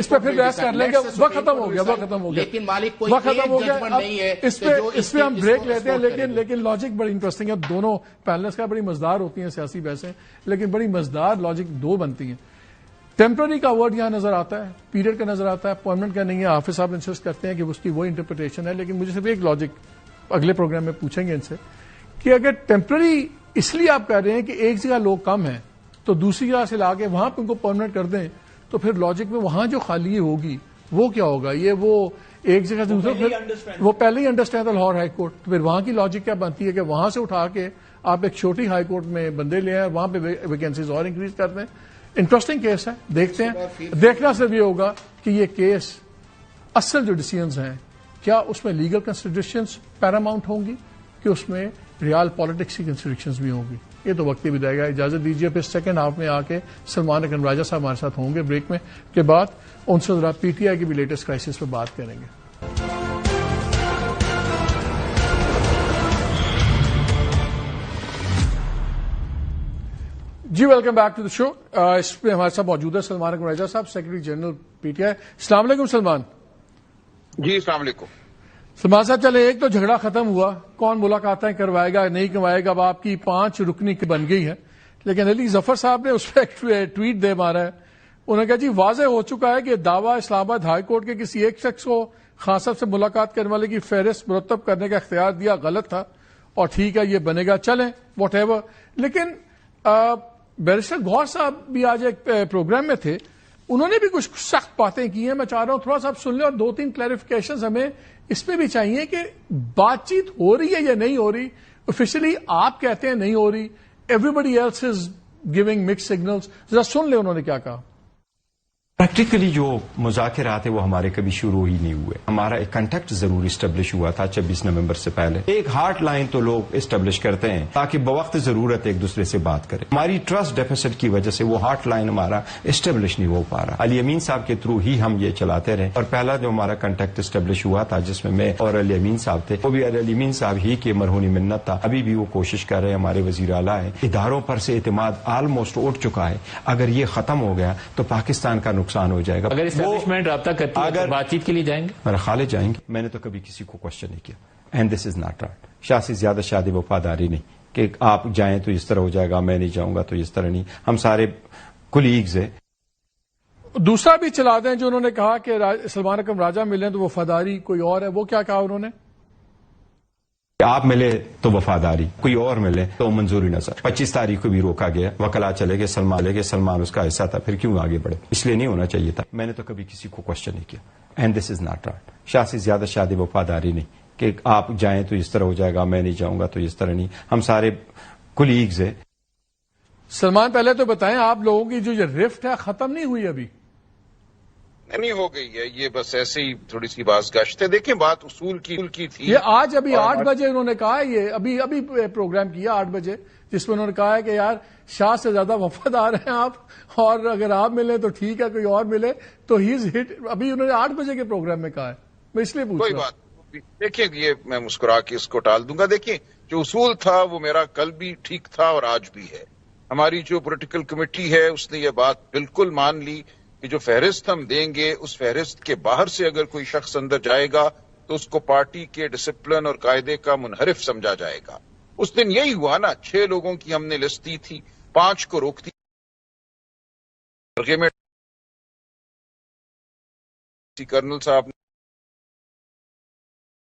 پہ پھر بحث کر لیں گے. وقت ختم ہو گیا, وقت ختم ہو گیا, لیکن مالک کوئی وقت ختم ہو گیا. نہیں ہے اس پہ ہم بریک لیتے ہیں, لیکن لاجک بڑی انٹرسٹنگ ہے. دونوں پینلس کا بڑی مزدار ہوتی ہیں سیاسی بحثیں, لیکن بڑی مزدار لاجک 2 بنتی ہیں. ٹیمپرری کا ورڈ یہاں نظر آتا ہے, پیریڈ کا نظر آتا ہے, پرماننٹ کا نہیں ہے. حافظ صاحب انسسٹ کرتے ہیں کہ اس کی وہ انٹرپریٹیشن ہے, لیکن مجھے صرف ایک لاجک اگلے پروگرام میں پوچھیں گے ان سے کہ اگر ٹیمپرری اس لیے آپ کہہ رہے ہیں کہ ایک جگہ لوگ کم ہیں تو دوسری جگہ سے لا کے وہاں پہ ان کو پرماننٹ کر دیں, تو پھر لاجک میں وہاں جو خالی ہوگی وہ کیا ہوگا؟ یہ وہ ایک جگہ سے دوسرے, وہ پہلے ہی انڈرسٹینڈ تھا لاہور ہائی کورٹ, تو پھر وہاں کی لاجک کیا بنتی ہے کہ وہاں سے اٹھا کے آپ ایک چھوٹی ہائی کورٹ میں بندے لے آئے, وہاں پہ ویکینسیز اور انکریز کر دیں. انٹرسٹنگ کیس ہے, دیکھتے ہیں. دیکھنا صرف یہ ہوگا کہ یہ کیس اصل جو ڈیسیژنز ہیں کیا اس میں لیگل کنسیڈریشنز پیراماؤنٹ ہوں گی کہ اس میں ریال پالیٹکس کی کنسیڈریشنز بھی ہوں گی. یہ تو وقت ہی بتائے گا. اجازت دیجیے, پھر سیکنڈ ہاف میں آ کے سلمان اکرم راجہ صاحب ہمارے ساتھ ہوں گے بریک میں, کے بعد ان سے ذرا پی ٹی آئی کی بھی لیٹسٹ کرائسس پہ بات کریں گے. جی ویلکم بیک ٹو دا شو. اس پہ ہمارے ساتھ موجود ہے سلمان اکرم راجہ صاحب, secretary general P T I. السلام علیکم سلمان. جی السلام علیکم. سلمان صاحب چلے ایک تو جھگڑا ختم ہوا, کون ملاقاتیں کروائے گا نہیں کروائے گا, اب آپ کی 5 رکنی بن گئی ہے. لیکن علی ظفر صاحب نے اس پہ ایک ٹویٹ دے مارا ہے. انہوں نے کہا جی واضح ہو چکا ہے کہ دعویٰ اسلام آباد ہائی کورٹ کے کسی ایک شخص کو خان صاحب سے ملاقات کرنے والے کی فہرست مرتب کرنے کا اختیار دیا غلط تھا, اور ٹھیک ہے یہ بنے گا, چلیں واٹ ایور. لیکن بیرسٹر گوہر صاحب بھی آج ایک پروگرام میں تھے, انہوں نے بھی کچھ سخت باتیں کی ہیں. میں چاہ رہا ہوں تھوڑا سا آپ سن لیں, اور 2-3 کلیریفیکیشنز ہمیں اس پہ بھی چاہیے کہ بات چیت ہو رہی ہے یا نہیں ہو رہی. آفیشلی آپ کہتے ہیں نہیں ہو رہی, everybody else is giving mixed signals. ذرا سن لیں انہوں نے کیا کہا. پریکٹیکلی جو مذاکرات ہیں وہ ہمارے کبھی شروع ہی نہیں ہوئے. ہمارا ایک کنٹیکٹ ضرور اسٹیبلش ہوا تھا 26 نومبر سے پہلے. ایک ہارٹ لائن تو لوگ اسٹیبلش کرتے ہیں تاکہ بوقت ضرورت ایک دوسرے سے بات کریں. ہماری ٹرسٹ ڈیفیسٹ کی وجہ سے وہ ہارٹ لائن ہمارا اسٹیبلش نہیں ہو پا رہا. علی امین صاحب کے تھرو ہی ہم یہ چلاتے رہے, اور پہلا جو ہمارا کنٹیکٹ اسٹیبلش ہوا تھا جس میں اور علی امین صاحب تھے, وہ بھی علی امین صاحب ہی کے مرہونی منت تھا. ابھی بھی وہ کوشش کر رہے ہیں, ہمارے وزیر اعلیٰ ہیں. اداروں پر سے اعتماد آلموسٹ اٹھ چکا ہے. اگر یہ ختم ہو گیا تو پاکستان کا نقصان ہو جائے گا. اسٹیبلشمنٹ رابطہ کرتی ہے تو بات چیت کے لیے جائیں گے. میرا خالد جائیں گے. میں نے تو کبھی کسی کو کوشچن نہیں کیا, and this is not right. شاہ سے زیادہ شادی وفاداری نہیں کہ آپ جائیں تو اس طرح ہو جائے گا, میں نہیں جاؤں گا تو اس طرح نہیں. ہم سارے کولیگز ہیں. دوسرا بھی چلا دیں جو انہوں نے کہا کہ سلمان اکرم راجہ ملیں تو وفاداری کوئی اور ہے. وہ کیا کہا انہوں نے؟ آپ ملے تو وفاداری, کوئی اور ملے تو منظوری نظر. 25 تاریخ کو بھی روکا گیا, وکلا چلے گئے, سلمان لے گئے, سلمان اس کا حصہ تھا, پھر کیوں آگے بڑھے؟ اس لیے نہیں ہونا چاہیے تھا. میں نے تو کبھی کسی کو کوشچن نہیں کیا, and this is not right. شاہ سے زیادہ شادی وفاداری نہیں کہ آپ جائیں تو اس طرح ہو جائے گا, میں نہیں جاؤں گا تو اس طرح نہیں. ہم سارے کولیگز ہیں. سلمان پہلے تو بتائیں, آپ لوگوں کی جو یہ رفٹ ہے ختم نہیں ہوئی ابھی؟ نہیں ہو گئی ہے, یہ بس ایسے ہی تھوڑی سی باز گشت ہے. دیکھیں بات اصول کی تھی. یہ آج ابھی 8 بجے انہوں نے کہا, یہ ابھی پروگرام کیا 8 بجے, جس میں انہوں نے کہا ہے کہ یار شاہ سے زیادہ وفادار ہیں آپ, اور اگر آپ ملیں تو ٹھیک ہے, کوئی اور ملے تو ہی از ہٹ. ابھی انہوں نے 8 بجے کے پروگرام میں کہا ہے. میں اس لیے پوچھ کوئی بات دیکھیں, یہ میں مسکرا کے اس کو ٹال دوں گا. دیکھیں جو اصول تھا وہ میرا کل بھی ٹھیک تھا اور آج بھی ہے. ہماری جو پولیٹیکل کمیٹی ہے اس نے یہ بات بالکل مان لی کہ جو فہرست ہم دیں گے اس فہرست کے باہر سے اگر کوئی شخص اندر جائے گا تو اس کو پارٹی کے ڈسپلن اور قاعدے کا منحرف سمجھا جائے گا. اس دن یہی ہوا نا, 6 لوگوں کی ہم نے لسٹ دی تھی, 5 کو روک دی. کرنل صاحب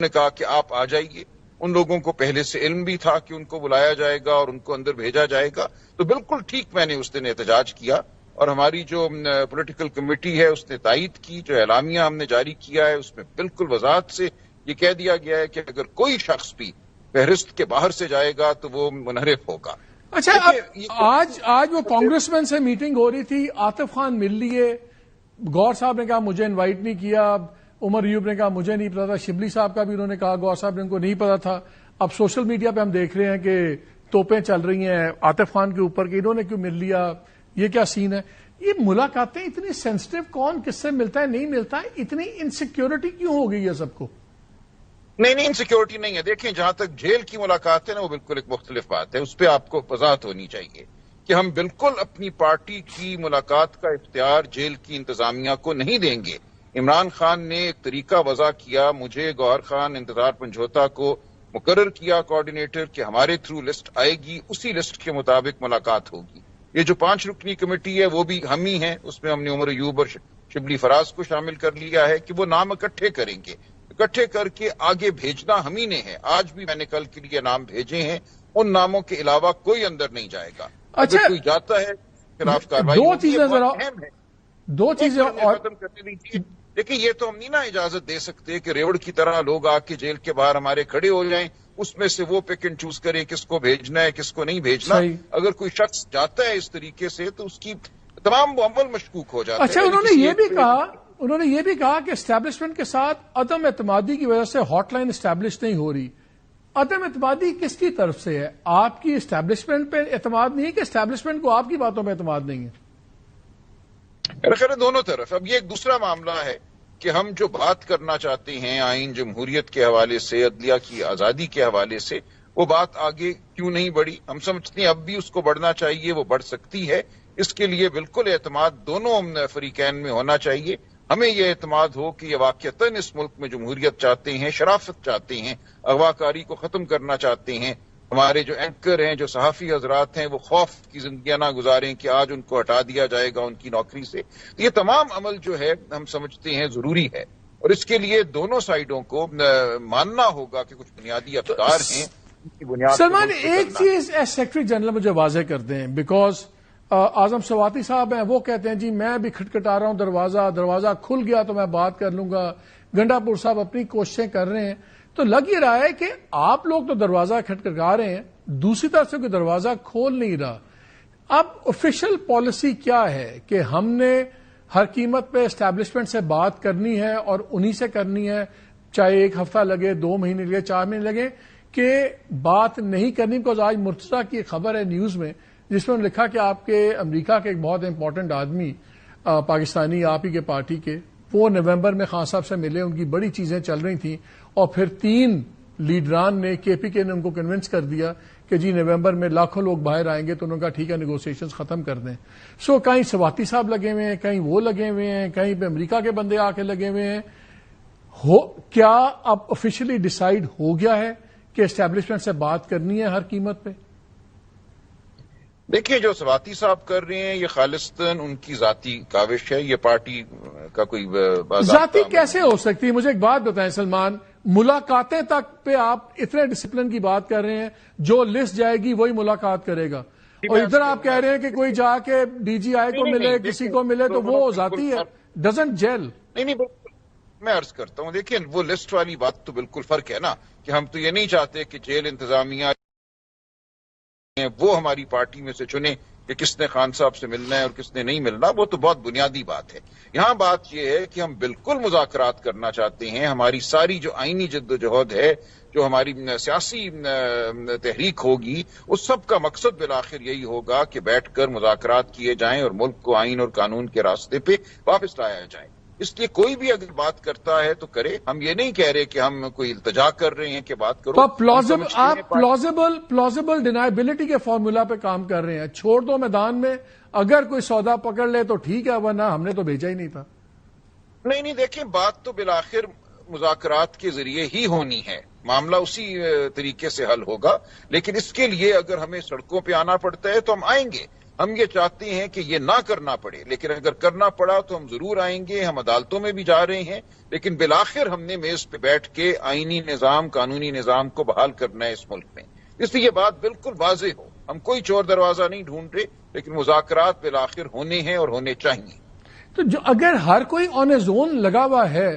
نے کہا کہ آپ آ جائیے. ان لوگوں کو پہلے سے علم بھی تھا کہ ان کو بلایا جائے گا اور ان کو اندر بھیجا جائے گا, تو بالکل ٹھیک میں نے اس دن احتجاج کیا. اور ہماری جو پولیٹیکل کمیٹی ہے اس نے تائید کی. جو اعلامیہ ہم نے جاری کیا ہے اس میں بالکل وضاحت سے یہ کہہ دیا گیا ہے کہ اگر کوئی شخص بھی فہرست کے باہر سے جائے گا تو وہ منحرف ہوگا. اچھا, آج وہ کانگریس مین سے میٹنگ ہو رہی تھی, عاطف خان مل لیے, گور صاحب نے کہا مجھے انوائٹ نہیں کیا, عمر ایوب نے کہا مجھے نہیں پتا تھا, شبلی صاحب کا بھی انہوں نے کہا گور صاحب نے ان کو نہیں پتا تھا. اب سوشل میڈیا پہ ہم دیکھ رہے ہیں کہ توپیں چل رہی ہیں عاطف خان کے اوپر کہ انہوں نے کیوں مل لیا, یہ کیا سین ہے؟ یہ ملاقاتیں اتنی سینسٹیو, کون کس سے ملتا ہے نہیں ملتا ہے, اتنی انسیکیورٹی کیوں ہو گئی ہے سب کو؟ نہیں انسیکیورٹی نہیں ہے. دیکھیں جہاں تک جیل کی ملاقات ہے نا, وہ بالکل ایک مختلف بات ہے. اس پہ آپ کو وضاحت ہونی چاہیے کہ ہم بالکل اپنی پارٹی کی ملاقات کا اختیار جیل کی انتظامیہ کو نہیں دیں گے. عمران خان نے ایک طریقہ وضع کیا, مجھے گوہر خان انتظار پنجھوتا کو مقرر کیا کوآرڈینیٹر کہ ہمارے تھرو لسٹ آئے گی, اسی لسٹ کے مطابق ملاقات ہوگی. یہ جو 5 رکنی کمیٹی ہے وہ بھی ہم ہی ہیں, اس میں ہم نے عمر ایوب اور شبلی فراز کو شامل کر لیا ہے کہ وہ نام اکٹھے کریں گے. اکٹھے کر کے آگے بھیجنا ہم ہی نے ہے. آج بھی میں نے کل کے لیے نام بھیجے ہیں, ان ناموں کے علاوہ کوئی اندر نہیں جائے گا. اگر کوئی جاتا ہے خلاف کارروائی. 2 چیزیں ذرا, 2 چیزیں اور ختم کرنے دیجیے. لیکن یہ تو ہم نہیں نا اجازت دے سکتے کہ ریوڑ کی طرح لوگ آ کے جیل کے باہر ہمارے کھڑے ہو جائیں, اس میں سے وہ پک اینڈ چوز کرے کس کو بھیجنا ہے کس کو نہیں بھیجنا. اگر کوئی شخص جاتا ہے اس طریقے سے تو اس کی تمام عمل مشکوک ہو جاتا ہے. اچھا, انہوں نے یہ بھی کہا کہ اسٹیبلشمنٹ کے ساتھ عدم اعتمادی کی وجہ سے ہاٹ لائن اسٹیبلش نہیں ہو رہی. عدم اعتمادی کس کی طرف سے ہے؟ آپ کی اسٹیبلشمنٹ پہ اعتماد نہیں ہے کہ اسٹیبلشمنٹ کو آپ کی باتوں پہ اعتماد نہیں ہے؟ میرا خیال ہے دونوں طرف. اب یہ ایک دوسرا معاملہ ہے کہ ہم جو بات کرنا چاہتے ہیں آئین جمہوریت کے حوالے سے, عدلیہ کی آزادی کے حوالے سے, وہ بات آگے کیوں نہیں بڑھی. ہم سمجھتے ہیں اب بھی اس کو بڑھنا چاہیے, وہ بڑھ سکتی ہے. اس کے لیے بالکل اعتماد دونوں فریقین میں ہونا چاہیے. ہمیں یہ اعتماد ہو کہ یہ واقعتاً اس ملک میں جمہوریت چاہتے ہیں، شرافت چاہتے ہیں، اغواکاری کو ختم کرنا چاہتے ہیں. ہمارے جو اینکر ہیں، جو صحافی حضرات ہیں، وہ خوف کی زندگیاں نہ گزاریں کہ آج ان کو ہٹا دیا جائے گا ان کی نوکری سے. تو یہ تمام عمل جو ہے ہم سمجھتے ہیں ضروری ہے، اور اس کے لیے دونوں سائیڈوں کو ماننا ہوگا کہ کچھ بنیادی افکار ہیں. سلمان، ایک چیز سیکرٹری جنرل مجھے واضح کر دیں، بیکاز اعظم سواتی صاحب ہیں، وہ کہتے ہیں جی میں بھی کھٹکھٹا رہا ہوں، دروازہ کھل گیا تو میں بات کر لوں گا. گنڈا پور صاحب اپنی کوششیں کر رہے ہیں. تو لگ یہ رہا ہے کہ آپ لوگ تو دروازہ کھٹکھٹا رہے ہیں، دوسری طرف سے کوئی دروازہ کھول نہیں رہا. اب آفیشیل پالیسی کیا ہے کہ ہم نے ہر قیمت پہ اسٹیبلشمنٹ سے بات کرنی ہے اور انہی سے کرنی ہے، چاہے 1 ہفتہ لگے، 2 مہینے لگے، 4 مہینے لگے، کہ بات نہیں کرنی؟ بیکاز آج مرتضیٰ کی ایک خبر ہے نیوز میں جس میں انہوں نے لکھا کہ آپ کے امریکہ کے ایک بہت امپورٹنٹ آدمی پاکستانی آپ ہی کے پارٹی کے، وہ نومبر میں خان صاحب سے ملے، ان کی بڑی چیزیں چل رہی تھیں، اور پھر 3 لیڈران نے KPK نے ان کو کنونس کر دیا کہ جی نومبر میں لاکھوں لوگ باہر آئیں گے. تو انہوں نے کہا ٹھیک ہے نیگوسیشنز ختم کر دیں. سو کہیں سواتی صاحب لگے ہوئے ہیں، کہیں وہ لگے ہوئے ہیں، کہیں پہ امریکہ کے بندے آ کے لگے ہوئے ہیں. کیا اب آفیشلی ڈیسائیڈ ہو گیا ہے کہ اسٹیبلشمنٹ سے بات کرنی ہے ہر قیمت پہ؟ دیکھیے، جو سواتی صاحب کر رہے ہیں یہ خالصتاً ان کی ذاتی کاوش ہے، یہ پارٹی کا کوئی ذاتی کیسے ہو سکتی ہے؟ مجھے ایک بات بتائیں سلمان، ملاقاتیں تک پہ آپ اتنے ڈسپلن کی بات کر رہے ہیں، جو لسٹ جائے گی وہی ملاقات کرے گا، اور ادھر آپ کہہ رہے ہیں کہ کوئی جا کے DGI کو ملے، کسی کو ملے، تو وہ ذاتی ہے، ڈزنٹ جیل. نہیں بالکل میں عرض کرتا ہوں، دیکھیں وہ لسٹ والی بات تو بالکل فرق ہے نا، کہ ہم تو یہ نہیں چاہتے کہ جیل انتظامیہ وہ ہماری پارٹی میں سے چنے کہ کس نے خان صاحب سے ملنا ہے اور کس نے نہیں ملنا. وہ تو بہت بنیادی بات ہے. یہاں بات یہ ہے کہ ہم بالکل مذاکرات کرنا چاہتے ہیں. ہماری ساری جو آئینی جد و جہد ہے، جو ہماری سیاسی تحریک ہوگی، اس سب کا مقصد بالآخر یہی ہوگا کہ بیٹھ کر مذاکرات کیے جائیں اور ملک کو آئین اور قانون کے راستے پہ واپس لایا جائے. اس لیے کوئی بھی اگر بات کرتا ہے تو کرے. ہم یہ نہیں کہہ رہے کہ ہم کوئی التجا کر رہے ہیں کہ بات کرو. آپ پلازیبل ڈینائبلٹی کے فارمولا پہ کام کر رہے ہیں. چھوڑ دو میدان میں، اگر کوئی سودا پکڑ لے تو ٹھیک ہے، ورنہ ہم نے تو بھیجا ہی نہیں تھا. نہیں دیکھیں، بات تو بالآخر مذاکرات کے ذریعے ہی ہونی ہے، معاملہ اسی طریقے سے حل ہوگا. لیکن اس کے لیے اگر ہمیں سڑکوں پہ آنا پڑتا ہے تو ہم آئیں گے. ہم یہ چاہتے ہیں کہ یہ نہ کرنا پڑے، لیکن اگر کرنا پڑا تو ہم ضرور آئیں گے. ہم عدالتوں میں بھی جا رہے ہیں، لیکن بالآخر ہم نے میز پہ بیٹھ کے آئینی نظام، قانونی نظام کو بحال کرنا ہے اس ملک میں. اس لیے یہ بات بالکل واضح ہو، ہم کوئی چور دروازہ نہیں ڈھونڈ رہے، لیکن مذاکرات بالآخر ہونے ہیں اور ہونے چاہیے. تو اگر ہر کوئی آن اے زون لگا ہوا ہے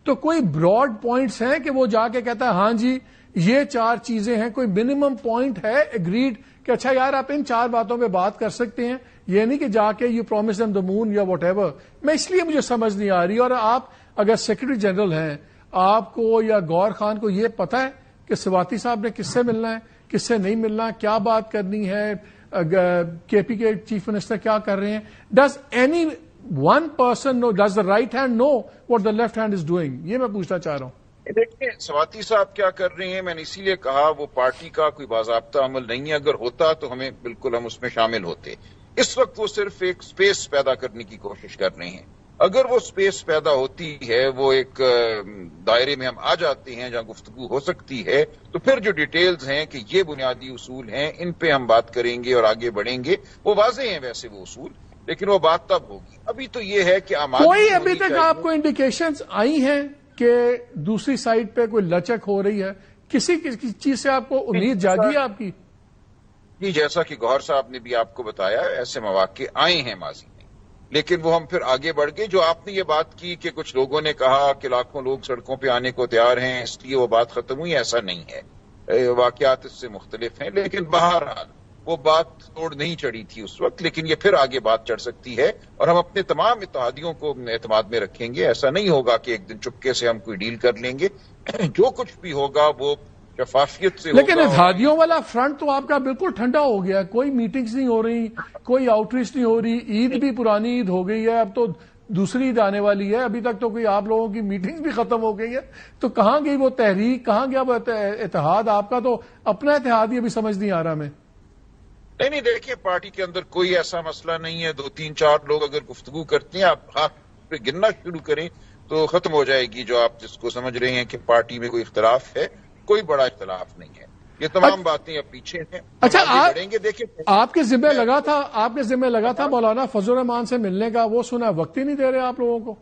تو کوئی براڈ پوائنٹس ہیں کہ وہ جا کے کہتا ہے ہاں جی یہ 4 چیزیں ہیں، کوئی منیمم پوائنٹ ہے ایگریڈ کہ اچھا یار آپ ان 4 باتوں پہ بات کر سکتے ہیں؟ یہ نہیں کہ جا کے یو پرومس دیم دی مون یا واٹ ایور. میں اس لیے مجھے سمجھ نہیں آ رہی. اور آپ اگر سیکرٹری جنرل ہیں، آپ کو یا گور خان کو یہ پتا ہے کہ سواتی صاحب نے کس سے ملنا ہے، کس سے نہیں ملنا، کیا بات کرنی ہے، KP کے چیف منسٹر کیا کر رہے ہیں؟ Does any one person know, does the right hand know what the left hand is doing? یہ میں پوچھنا چاہ رہا ہوں. دیکھیں سواتی صاحب کیا کر رہے ہیں، میں نے اسی لیے کہا وہ پارٹی کا کوئی باضابطہ عمل نہیں ہے. اگر ہوتا تو ہمیں بالکل ہم اس میں شامل ہوتے. اس وقت وہ صرف ایک سپیس پیدا کرنے کی کوشش کر رہے ہیں. اگر وہ سپیس پیدا ہوتی ہے، وہ ایک دائرے میں ہم آ جاتے ہیں جہاں گفتگو ہو سکتی ہے، تو پھر جو ڈیٹیلز ہیں کہ یہ بنیادی اصول ہیں، ان پہ ہم بات کریں گے اور آگے بڑھیں گے. وہ واضح ہیں ویسے وہ اصول، لیکن وہ بات تب ہوگی. ابھی تو یہ ہے کہ کوئی ابھی تک آپ کو انڈیکیشنز آئی ہیں کہ دوسری سائڈ پہ کوئی لچک ہو رہی ہے؟ کسی چیز سے آپ کو امید جاگی ہے آپ کی؟ جی، جیسا کہ گوہر صاحب نے بھی آپ کو بتایا، ایسے مواقع آئے ہیں ماضی میں، لیکن وہ ہم پھر آگے بڑھ گئے. جو آپ نے یہ بات کی کہ کچھ لوگوں نے کہا کہ لاکھوں لوگ سڑکوں پہ آنے کو تیار ہیں اس لیے وہ بات ختم ہوئی، ایسا نہیں ہے. واقعات اس سے مختلف ہیں، لیکن بہرحال وہ بات توڑ نہیں چڑھی تھی اس وقت. لیکن یہ پھر آگے بات چڑھ سکتی ہے، اور ہم اپنے تمام اتحادیوں کو اعتماد میں رکھیں گے. ایسا نہیں ہوگا کہ ایک دن چپکے سے ہم کوئی ڈیل کر لیں گے. جو کچھ بھی ہوگا وہ شفافیت سے لیکن اتحادیوں والا فرنٹ تو آپ کا بالکل ٹھنڈا ہو گیا. کوئی میٹنگز نہیں ہو رہی، کوئی آؤٹ ریچ نہیں ہو رہی. عید بھی پرانی عید ہو گئی ہے، اب تو دوسری عید آنے والی ہے. ابھی تک تو کوئی آپ لوگوں کی میٹنگز بھی ختم ہو گئی ہے. تو کہاں گئی وہ تحریک، کہاں گیا وہ اتحاد؟ آپ کا تو اپنا اتحاد ہی ابھی سمجھ نہیں آ رہا میں. نہیں دیکھیے، پارٹی کے اندر کوئی ایسا مسئلہ نہیں ہے. 2 3 4 لوگ اگر گفتگو کرتے ہیں، آپ پہ گننا شروع کریں تو ختم ہو جائے گی جو آپ جس کو سمجھ رہے ہیں کہ پارٹی میں کوئی اختلاف ہے. کوئی بڑا اختلاف نہیں ہے. یہ تمام باتیں اب پیچھے ہیں. اچھا دیکھیں آپ کے ذمہ لگا تھا مولانا فضل الرحمان سے ملنے کا، وہ سنا وقت ہی نہیں دے رہے آپ لوگوں کو.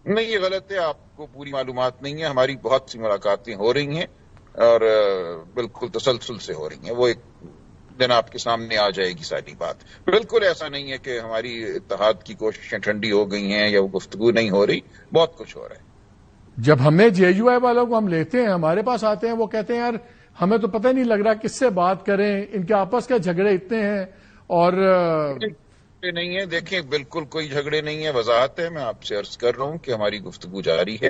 نہیں، یہ غلط ہے. آپ کو پوری معلومات نہیں ہے. ہماری بہت سی ملاقاتیں ہو رہی ہیں اور بالکل تسلسل سے ہو رہی ہیں. وہ ایک دن آپ کے سامنے آ جائے گی ساری بات. بالکل ایسا نہیں ہے کہ ہماری اتحاد کی کوششیں ٹھنڈی ہو گئی ہیں یا وہ گفتگو نہیں ہو رہی. بہت کچھ ہو رہا ہے. جب ہمیں جے یو آئی والوں کو ہم لیتے ہیں، ہمارے پاس آتے ہیں، وہ کہتے ہیں یار ہمیں تو پتہ نہیں لگ رہا کس سے بات کریں، ان کے آپس کے جھگڑے اتنے ہیں. اور نہیں ہے، دیکھیں بالکل کوئی جھگڑے نہیں ہے. وضاحت ہے. میں آپ سے عرض کر رہا ہوں کہ ہماری گفتگو جاری ہے.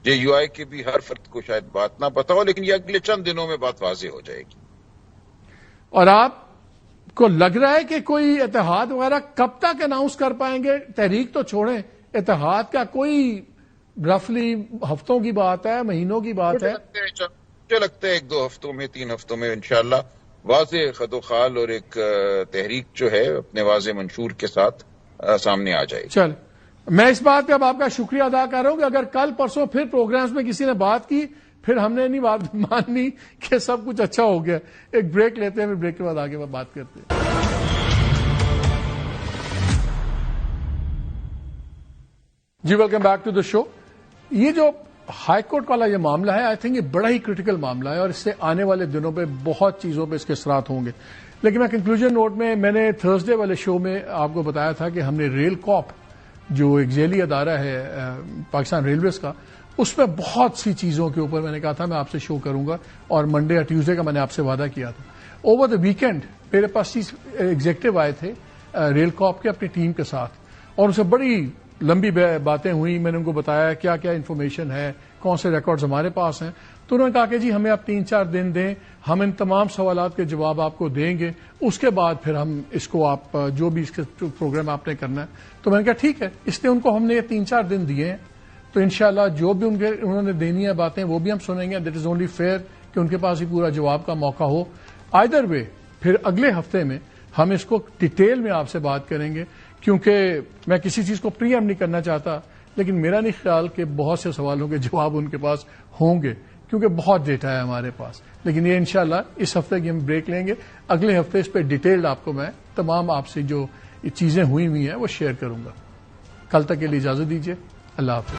جے یو آئی کے بھی ہر فرد کو شاید بات نہ پتا ہو، لیکن یہ اگلے چند دنوں میں بات واضح ہو جائے گی. اور آپ کو لگ رہا ہے کہ کوئی اتحاد وغیرہ کب تک اناؤنس کر پائیں گے؟ تحریک تو چھوڑیں، اتحاد کا کوئی رفلی ہفتوں کی بات ہے، مہینوں کی بات ہے؟ مجھے لگتا ہے 1-2 ہفتوں میں، 3 ہفتوں میں انشاءاللہ واضح خد و خال اور ایک تحریک جو ہے اپنے واضح منشور کے ساتھ سامنے آ جائے گی. چل، میں اس بات پہ اب آپ کا شکریہ ادا کر رہا ہوں کہ اگر کل پرسوں پھر پروگرامز میں کسی نے بات کی، پھر ہم نے نہیں بات ماننی کہ سب کچھ اچھا ہو گیا. ایک بریک لیتے ہیں، پھر بریک کے بعد آگے بات کرتے ہیں. جی ویلکم بیک ٹو دا شو. یہ جو ہائی کورٹ والا یہ معاملہ ہے، آئی تھنک یہ بڑا ہی کریٹیکل معاملہ ہے اور اس سے آنے والے دنوں پہ بہت چیزوں پہ اس کے اثرات ہوں گے. لیکن میں کنکلوژن نوٹ میں نے تھرسڈے والے شو میں آپ کو بتایا تھا کہ ہم نے ریل کاپ جو ایک ذیلی ادارہ ہے پاکستان ریلویز کا، اس میں بہت سی چیزوں کے اوپر میں نے کہا تھا میں آپ سے شو کروں گا، اور منڈے یا ٹیوزڈے کا میں نے آپ سے وعدہ کیا تھا. اوور دا ویکینڈ میرے پاس ایگزیکٹو آئے تھے ریل کاپ کے اپنی ٹیم کے ساتھ، اور ان سے بڑی لمبی باتیں ہوئی. میں نے ان کو بتایا کیا کیا انفارمیشن ہے، کون سے ریکارڈز ہمارے پاس ہیں. تو انہوں نے کہا کہ جی ہمیں آپ 3-4 دن دیں، ہم ان تمام سوالات کے جواب آپ کو دیں گے، اس کے بعد پھر ہم اس کو آپ جو بھی اس کے پروگرام آپ نے کرنا ہے. تو میں نے کہا ٹھیک ہے. اس لیے ان کو ہم نے یہ 3-4 دن دیے ہیں، تو انشاءاللہ جو بھی انہوں نے دینی ہے باتیں وہ بھی ہم سنیں گے. دیٹ از اونلی فیئر کہ ان کے پاس ہی پورا جواب کا موقع ہو. آئدر وے پھر اگلے ہفتے میں ہم اس کو ڈیٹیل میں آپ سے بات کریں گے، کیونکہ میں کسی چیز کو پری ایمپٹ نہیں کرنا چاہتا، لیکن میرا نہیں خیال کہ بہت سے سوالوں کے جواب ان کے پاس ہوں گے، کیونکہ بہت ڈیٹا ہے ہمارے پاس. لیکن یہ انشاءاللہ اس ہفتے کی ہم بریک لیں گے، اگلے ہفتے اس پہ ڈیٹیلڈ آپ کو میں تمام آپ سے جو چیزیں ہوئی ہیں وہ شیئر کروں گا. کل تک کے لیے اجازت دیجیے. اللہ حافظ.